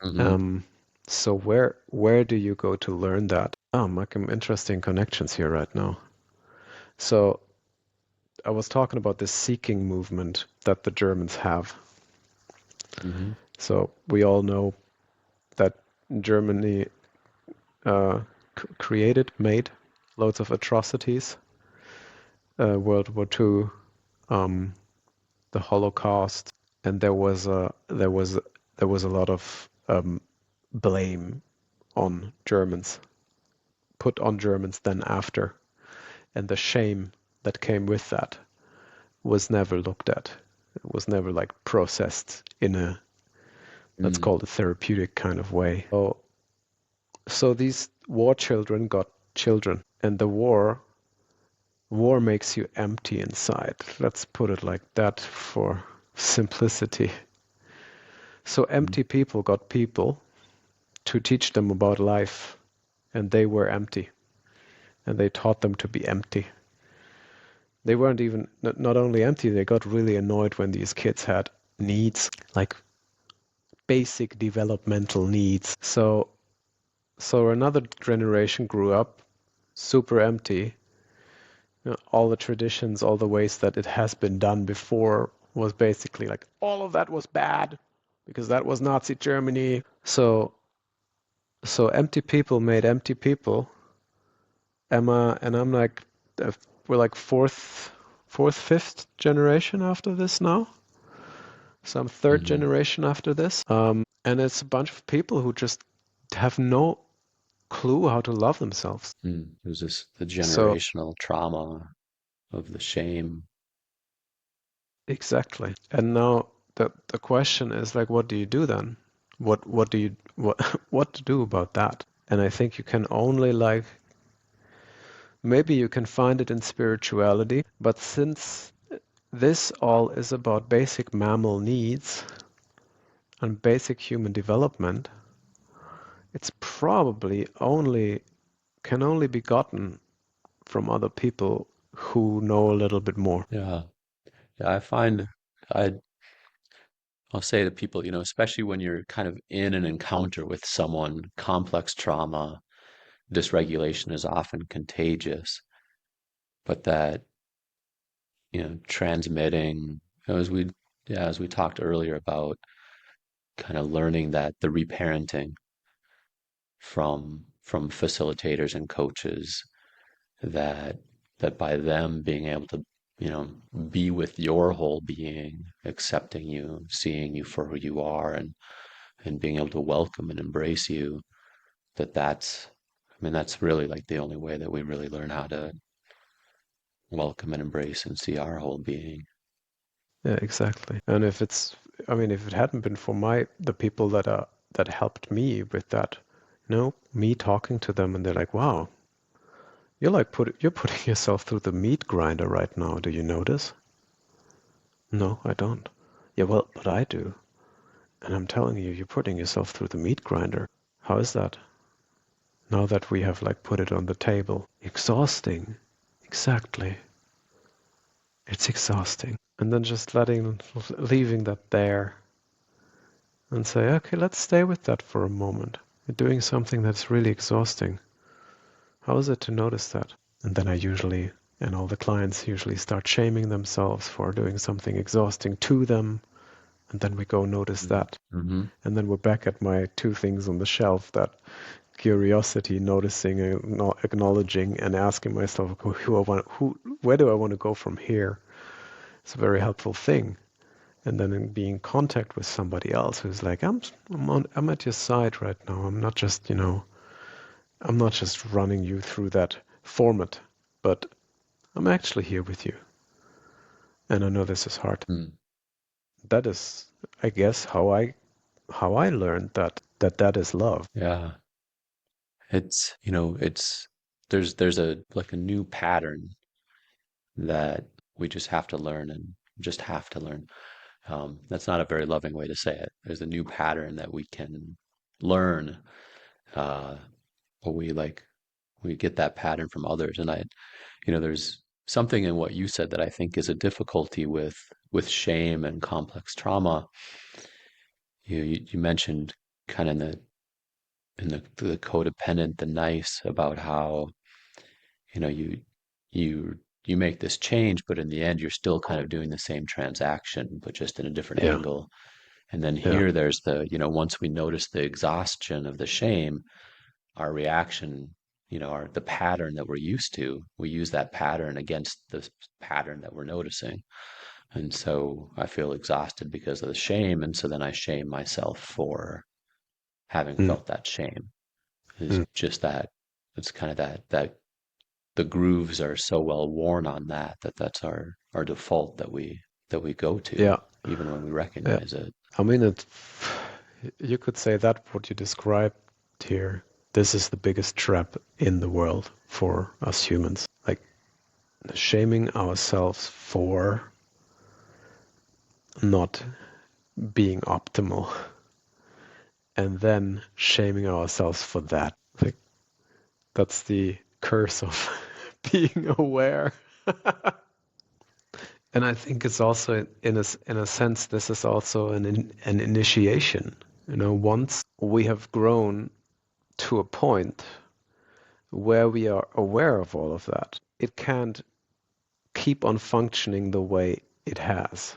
Mm-hmm. So where do you go to learn that? Making interesting connections here right now. So I was talking about this seeking movement that the Germans have. Mm-hmm. So we all know that Germany made loads of atrocities. World War II, the Holocaust, and there was a lot of blame on Germans, put on Germans then after, and the shame that came with that was never looked at. It was never like processed in a, let's Mm. call it, therapeutic kind of way. So these war children got children, and the war makes you empty inside. Let's put it like that for simplicity. So empty people got people to teach them about life, and they were empty, and they taught them to be empty. They weren't even not only empty, they got really annoyed when these kids had needs, like basic developmental needs. So another generation grew up super empty. All the traditions, all the ways that it has been done before was basically like all of that was bad because that was Nazi Germany. So empty people made empty people. Emma and I'm like, we're like fourth, fifth generation after this now. So I'm third Mm-hmm. generation after this. And it's a bunch of people who just have no clue how to love themselves. There's the So generational trauma of the shame. exactly. And now the question is like, what do you do then? What do you what to do about that? And I think you can only like maybe you can find it in spirituality, but since this all is about basic mammal needs and basic human development, it's probably can only be gotten from other people who know a little bit more. Yeah. Yeah, I find I I'll say to people, especially when you're kind of in an encounter with someone, complex trauma, dysregulation is often contagious, but that, transmitting, as we talked earlier about kind of learning that the reparenting from facilitators and coaches that by them being able to, be with your whole being, accepting you, seeing you for who you are, and being able to welcome and embrace you, that's really like the only way that we really learn how to welcome and embrace and see our whole being. Yeah, exactly. And if if it hadn't been for the people that helped me with that, me talking to them and they're like, wow, you're putting yourself through the meat grinder right now. Do you notice? No, I don't. Yeah, well, but I do. And I'm telling you, you're putting yourself through the meat grinder. How is that? Now that we have like put it on the table. Exhausting. Exactly. It's exhausting. And then just leaving that there and say, okay, let's stay with that for a moment. You're doing something that's really exhausting. How is it to notice that? And then and all the clients usually start shaming themselves for doing something exhausting to them. And then we go notice that. Mm-hmm. And then we're back at my two things on the shelf, that curiosity, noticing, acknowledging, and asking myself, where do I want to go from here? It's a very helpful thing. And then in being in contact with somebody else who's like, I'm at your side right now. I'm not just running you through that format, but I'm actually here with you. And I know this is hard. Mm. That is, I guess, how I learned that is love. Yeah. It's, there's a like a new pattern that we just have to learn and just have to learn. That's not a very loving way to say it. There's a new pattern that we can learn, uh, but we get that pattern from others. And there's something in what you said that I think is a difficulty with shame and complex trauma. You mentioned kind of in the codependent, the nice about how you know you you make this change, but in the end you're still kind of doing the same transaction, but just in a different Yeah, angle. And then yeah, here there's once we notice the exhaustion of the shame, our reaction, the pattern that we're used to, we use that pattern against the pattern that we're noticing. And so I feel exhausted because of the shame. And so then I shame myself for having mm, felt that shame. Is mm, just that it's kind of that the grooves are so well worn on that's our default that we go to yeah, even when we yeah. recognize it. I mean, you could say that what you described here, this is the biggest trap in the world for us humans. Like shaming ourselves for not being optimal and then shaming ourselves for that. Like that's the curse of being aware. And I think it's also in a sense this is also an initiation. Once we have grown to a point where we are aware of all of that, it can't keep on functioning the way it has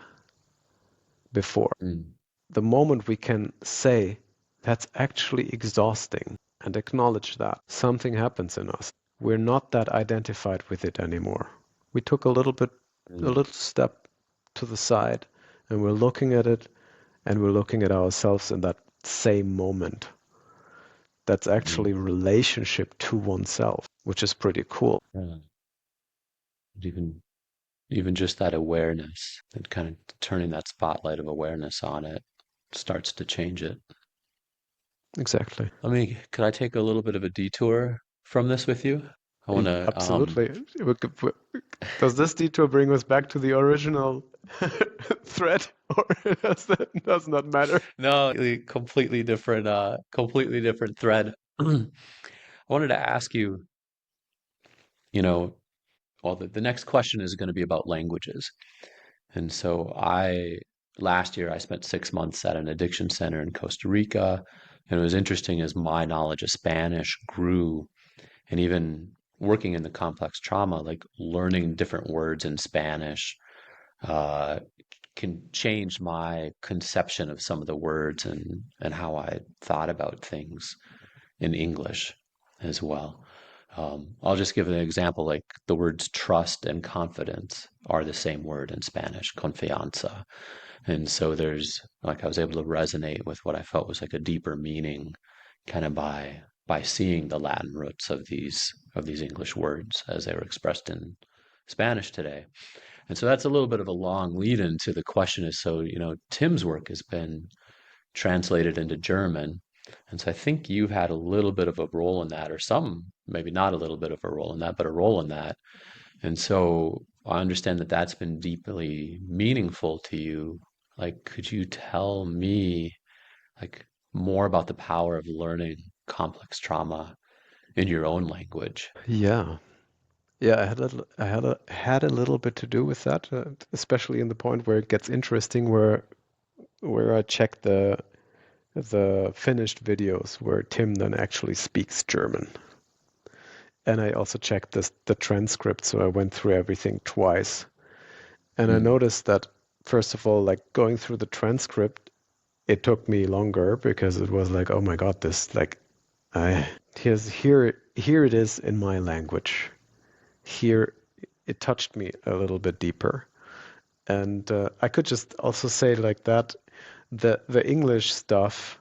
before. Mm, The moment we can say that's actually exhausting and acknowledge that something happens in us, we're not that identified with it anymore. We took a mm, little step to the side and we're looking at it and we're looking at ourselves in that same moment. That's mm. actually relationship to oneself, which is pretty cool. Yeah. Even just that awareness and kind of turning that spotlight of awareness on it starts to change it. Exactly. Could I take a little bit of a detour from this with you? I want to Absolutely. Does this detour bring us back to the original thread, or does not matter? no, a completely different thread. I wanted to ask you, you know, well, the next question is going to be about languages. And so last year, I spent 6 months at an addiction center in Costa Rica. And it was interesting as my knowledge of Spanish grew, and even working in the complex trauma, like learning different words in Spanish, uh, can change my conception of some of the words and how I thought about things in English as well. I'll just give an example, like the words trust and confidence are the same word in Spanish, confianza. And so I was able to resonate with what I felt was like a deeper meaning kind of by seeing the Latin roots of these English words as they were expressed in Spanish today. And so that's a little bit of a long lead into the question is, so, Tim's work has been translated into German. And so I think you've had a little bit of a role in that, or maybe not a little bit of a role in that, but a role in that. And so I understand that that's been deeply meaningful to you. Like, could you tell me, like, more about the power of learning complex trauma in your own language? Yeah. Yeah, I had a little bit to do with that, especially in the point where it gets interesting, where I check the finished videos where Tim then actually speaks German. And I also checked the transcript, so I went through everything twice. And I Mm, noticed that, first of all, like going through the transcript, it took me longer because it was like, oh my God, this like I here it is in my language. Here it touched me a little bit deeper. And I could just also say like that the English stuff,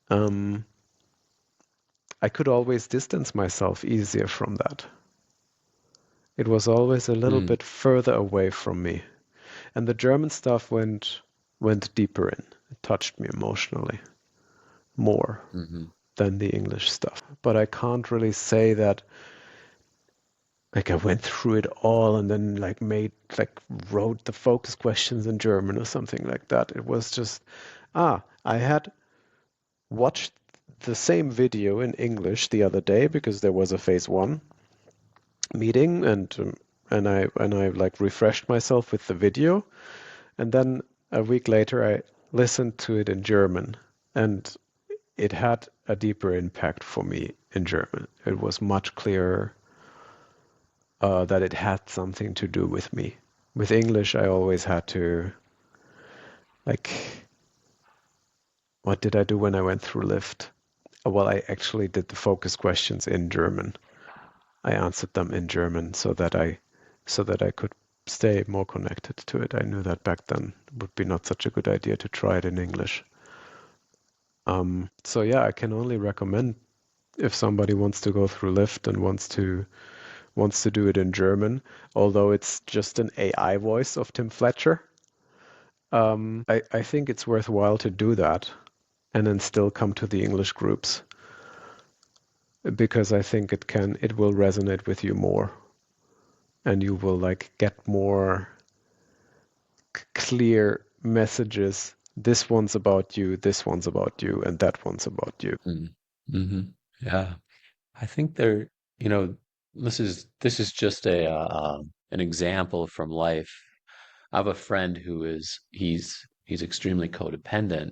um, I could always distance myself easier from that. It was always a little mm, bit further away from me. And the German stuff went deeper in. It touched me emotionally more than the English stuff. But I can't really say that like I went through it all and then wrote the focus questions in German or something like that. It was just I had watched the same video in English the other day because there was a phase 1 meeting, and I like refreshed myself with the video, and then a week later I listened to it in German, and it had a deeper impact for me in German. It was much clearer that it had something to do with me. With English, I always had to, like, what did I do when I went through Lift? Well, I actually did the focus questions in German. I answered them in German so that I could stay more connected to it. I knew that back then it would be not such a good idea to try it in English. So yeah, I can only recommend if somebody wants to go through Lift and wants to do it in German, although it's just an AI voice of Tim Fletcher. I think it's worthwhile to do that and then still come to the English groups, because I think it will resonate with you more, and you will like get more clear messages. This one's about you, this one's about you, and that one's about you. Mm-hmm. Yeah, I think there, you know, this is just an example from life. I have a friend who he's extremely codependent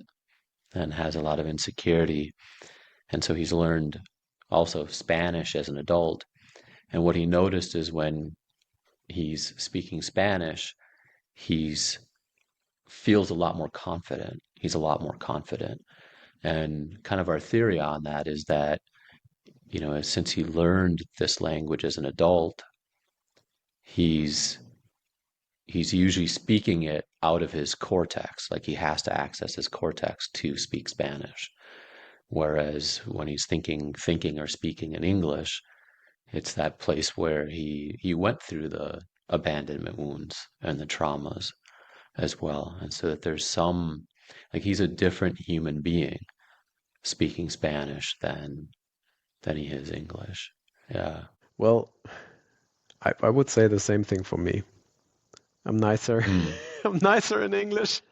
and has a lot of insecurity, and so he's learned also Spanish as an adult. And what he noticed is when he's speaking Spanish, he's feels a lot more confident. He's a lot more confident. And kind of our theory on that is that, you know, since he learned this language as an adult, he's usually speaking it out of his cortex. Like he has to access his cortex to speak Spanish. Whereas when he's thinking or speaking in English, it's that place where he went through the abandonment wounds and the traumas as well. And so that there's some, like he's a different human being speaking Spanish than he is English. Yeah. Well, I would say the same thing for me. I'm nicer. I'm nicer in English.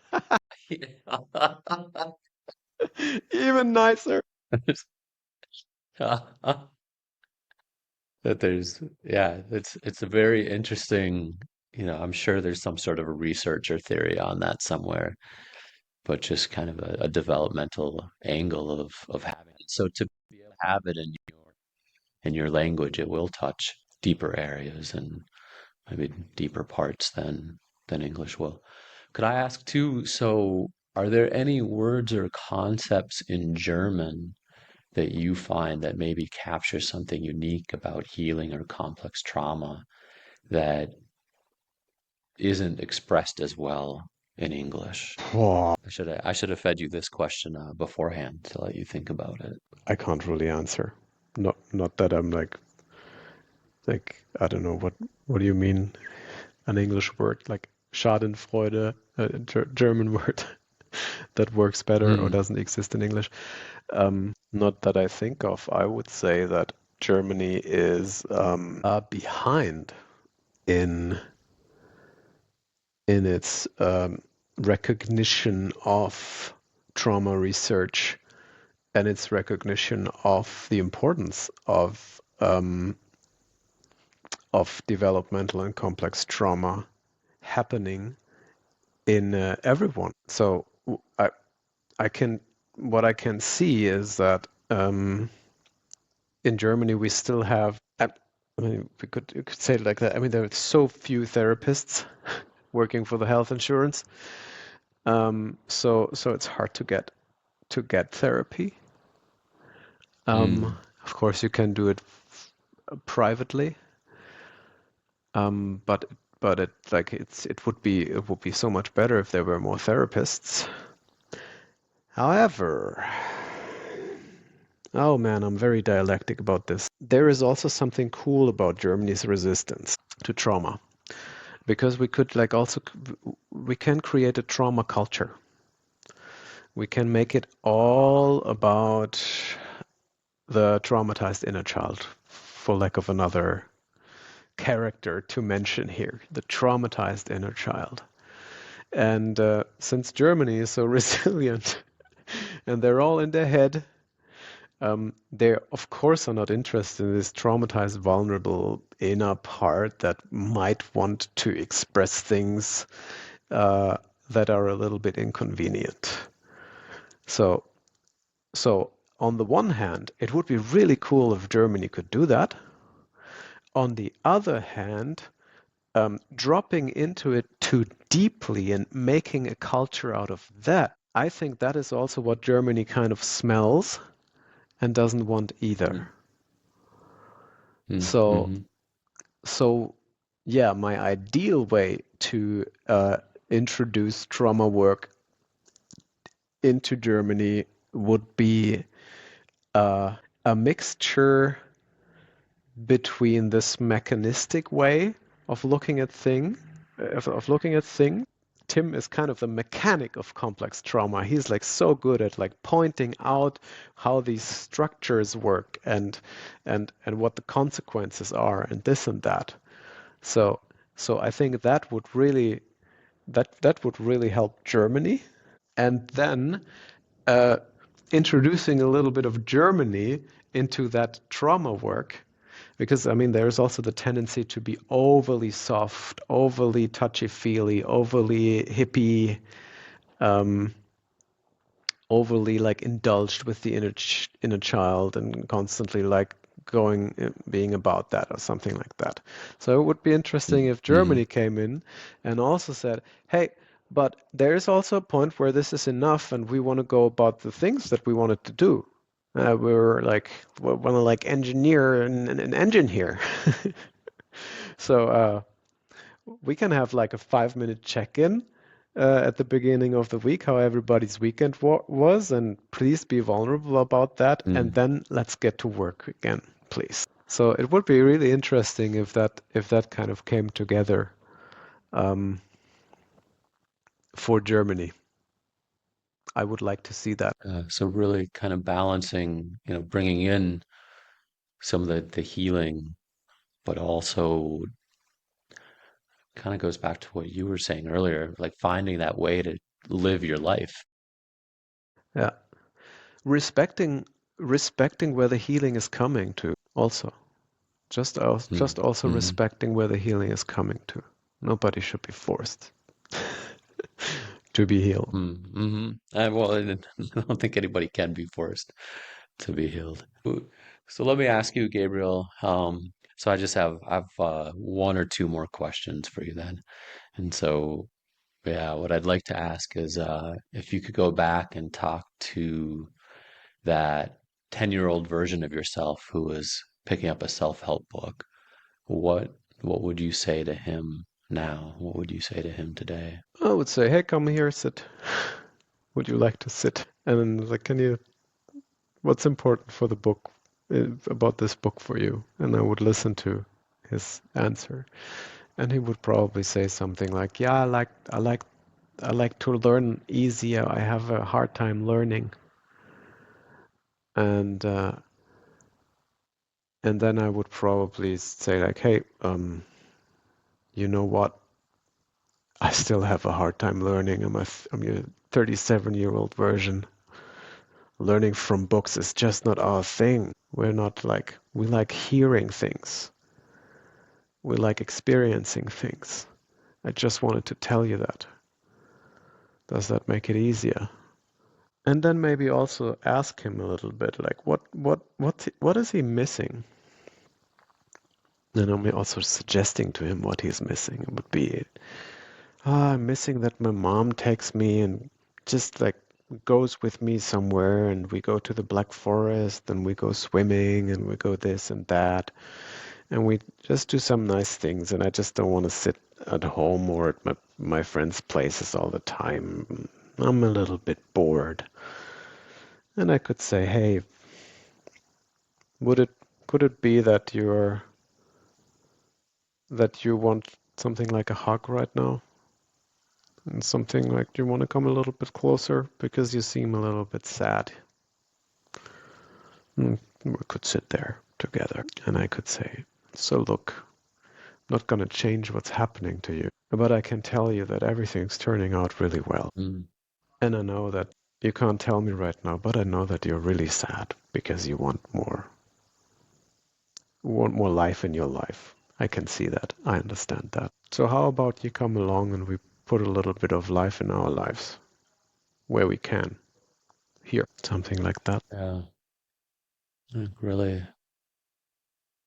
Even nicer. That there's, yeah, it's a very interesting, you know, I'm sure there's some sort of a research or theory on that somewhere, but just kind of a developmental angle of having it. So to be able to have it in your language, it will touch deeper areas and maybe deeper parts than English will. Could I ask too, so are there any words or concepts in German that you find that maybe capture something unique about healing or complex trauma that isn't expressed as well in English? Oh, I should have fed you this question beforehand to let you think about it. I can't really answer. Not that I'm like I don't know what do you mean? An English word like Schadenfreude, a German word that works better or doesn't exist in English. Not that I think of. I would say that Germany is behind in its recognition of trauma research and its recognition of the importance of developmental and complex trauma happening in everyone. So what I can see is that in Germany we still have. I mean, you could say it like that. I mean, there are so few therapists working for the health insurance, so it's hard to get therapy. Of course, you can do it privately, but it would be so much better if there were more therapists. However, oh man, I'm very dialectic about this. There is also something cool about Germany's resistance to trauma. because we can create a trauma culture. We can make it all about the traumatized inner child, for lack of another character to mention here, the traumatized inner child. And since Germany is so resilient and they're all in their head, they of course are not interested in this traumatized, vulnerable inner part that might want to express things that are a little bit inconvenient. So on the one hand, it would be really cool if Germany could do that. On the other hand, dropping into it too deeply and making a culture out of that, I think that is also what Germany kind of smells and doesn't want either. So, Mm-hmm. so yeah, my ideal way to introduce trauma work into Germany would be a mixture between this mechanistic way of looking at things. Tim is kind of the mechanic of complex trauma. He's like so good at like pointing out how these structures work and what the consequences are and this and that. So I think that would really help Germany. And then introducing a little bit of Germany into that trauma work, because I mean there's also the tendency to be overly soft, overly touchy-feely, overly hippie, overly like indulged with the inner child and constantly like being about that or something like that. So it would be interesting if Mm-hmm. Germany came in and also said, hey, but there is also a point where this is enough and we want to go about the things that we wanted to do. We want to like engineer an engine here. So we can have like a 5-minute check-in at the beginning of the week, how everybody's weekend was, and please be vulnerable about that, and then let's get to work again, please. So it would be really interesting if that kind of came together for Germany. I would like to see that. So really kind of balancing, bringing in some of the healing, but also kind of goes back to what you were saying earlier, like finding that way to live your life. Yeah, respecting where the healing is coming to. Also, just also Mm-hmm. respecting where the healing is coming to. Nobody should be forced to be healed. Mm-hmm. Well, I don't think anybody can be forced to be healed. So let me ask you, Gabriel. So I've one or two more questions for you then. And so, yeah, what I'd like to ask is if you could go back and talk to that 10-year-old version of yourself who was picking up a self-help book, what what would you say to him now? What would you say to him today? I would say, hey, come here, sit. Would you like to sit? And then like, what's important for the book, about this book for you? And I would listen to his answer. And he would probably say something like, yeah, I like to learn easier. I have a hard time learning. And then I would probably say like, hey, you know what? I still have a hard time learning. I'm your 37-year-old version. Learning from books is just not our thing. We like hearing things. We like experiencing things. I just wanted to tell you that. Does that make it easier? And then maybe also ask him a little bit, like what is he missing? And I'm also suggesting to him what he's missing. It would be, I'm missing that my mom takes me and just like goes with me somewhere and we go to the Black Forest and we go swimming and we go this and that and we just do some nice things and I just don't want to sit at home or at my friends' places all the time. I'm a little bit bored. And I could say, hey, would it could it be that you want something like a hug right now. And something like, do you want to come a little bit closer? Because you seem a little bit sad. We could sit there together and I could say, so look, I'm not going to change what's happening to you, but I can tell you that everything's turning out really well. Mm. And I know that you can't tell me right now, but I know that you're really sad because you want more life in your life. I can see that. I understand that. So how about you come along and we put a little bit of life in our lives where we can. Here, something like that. Yeah. Like really,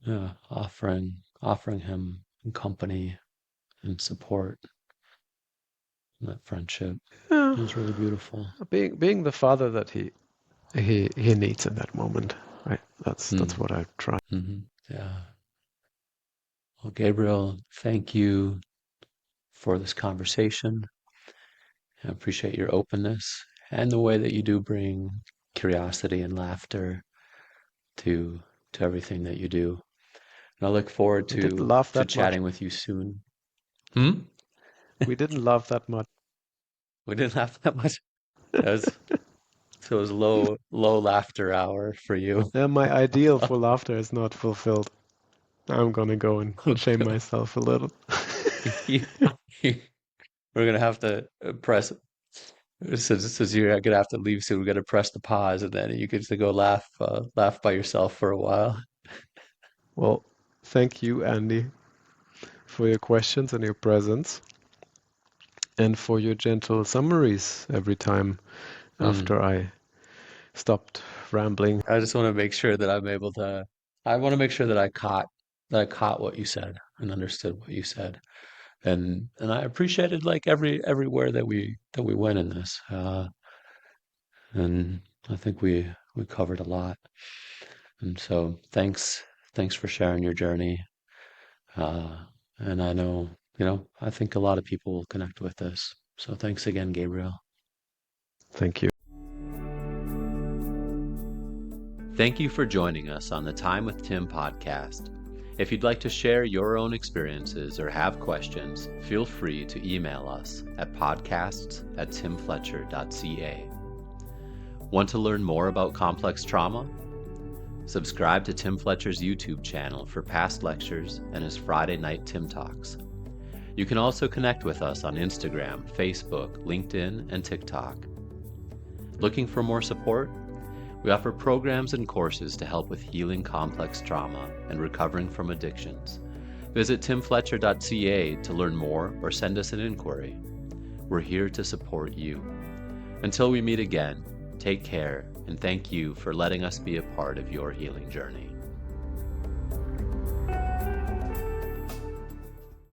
yeah, offering him company and support. And that friendship Yeah, was really beautiful. being the father that he needs in that moment. Right. That's what I try. Mm-hmm. Yeah. Well, Gabriel, thank you for this conversation. I appreciate your openness and the way that you do bring curiosity and laughter to everything that you do. And I look forward We didn't laugh to that much. chatting with you soon. We didn't laugh that much. We didn't laugh that much. So it was low laughter hour for you. My ideal for laughter is not fulfilled. I'm gonna go and shame myself a little. We're gonna have to press. Since you're gonna have to leave soon, we're gonna press the pause, and then you get to go laugh by yourself for a while. Well, thank you, Andy, for your questions and your presence, and for your gentle summaries every time after I stopped rambling. I just want to make sure that I'm able to. I want to make sure that I caught what you said and understood what you said, and I appreciated like everywhere that we went in this, and I think we covered a lot. And so thanks for sharing your journey. And I know, I think a lot of people will connect with this. So thanks again, Gabriel. Thank you. Thank you for joining us on the Time with Tim podcast. If you'd like to share your own experiences or have questions, feel free to email us at podcasts@timfletcher.ca. Want to learn more about complex trauma? Subscribe to Tim Fletcher's YouTube channel for past lectures and his Friday night Tim Talks. You can also connect with us on Instagram, Facebook, LinkedIn, and TikTok. Looking for more support? We offer programs and courses to help with healing complex trauma and recovering from addictions. Visit timfletcher.ca to learn more or send us an inquiry. We're here to support you. Until we meet again, take care, and thank you for letting us be a part of your healing journey.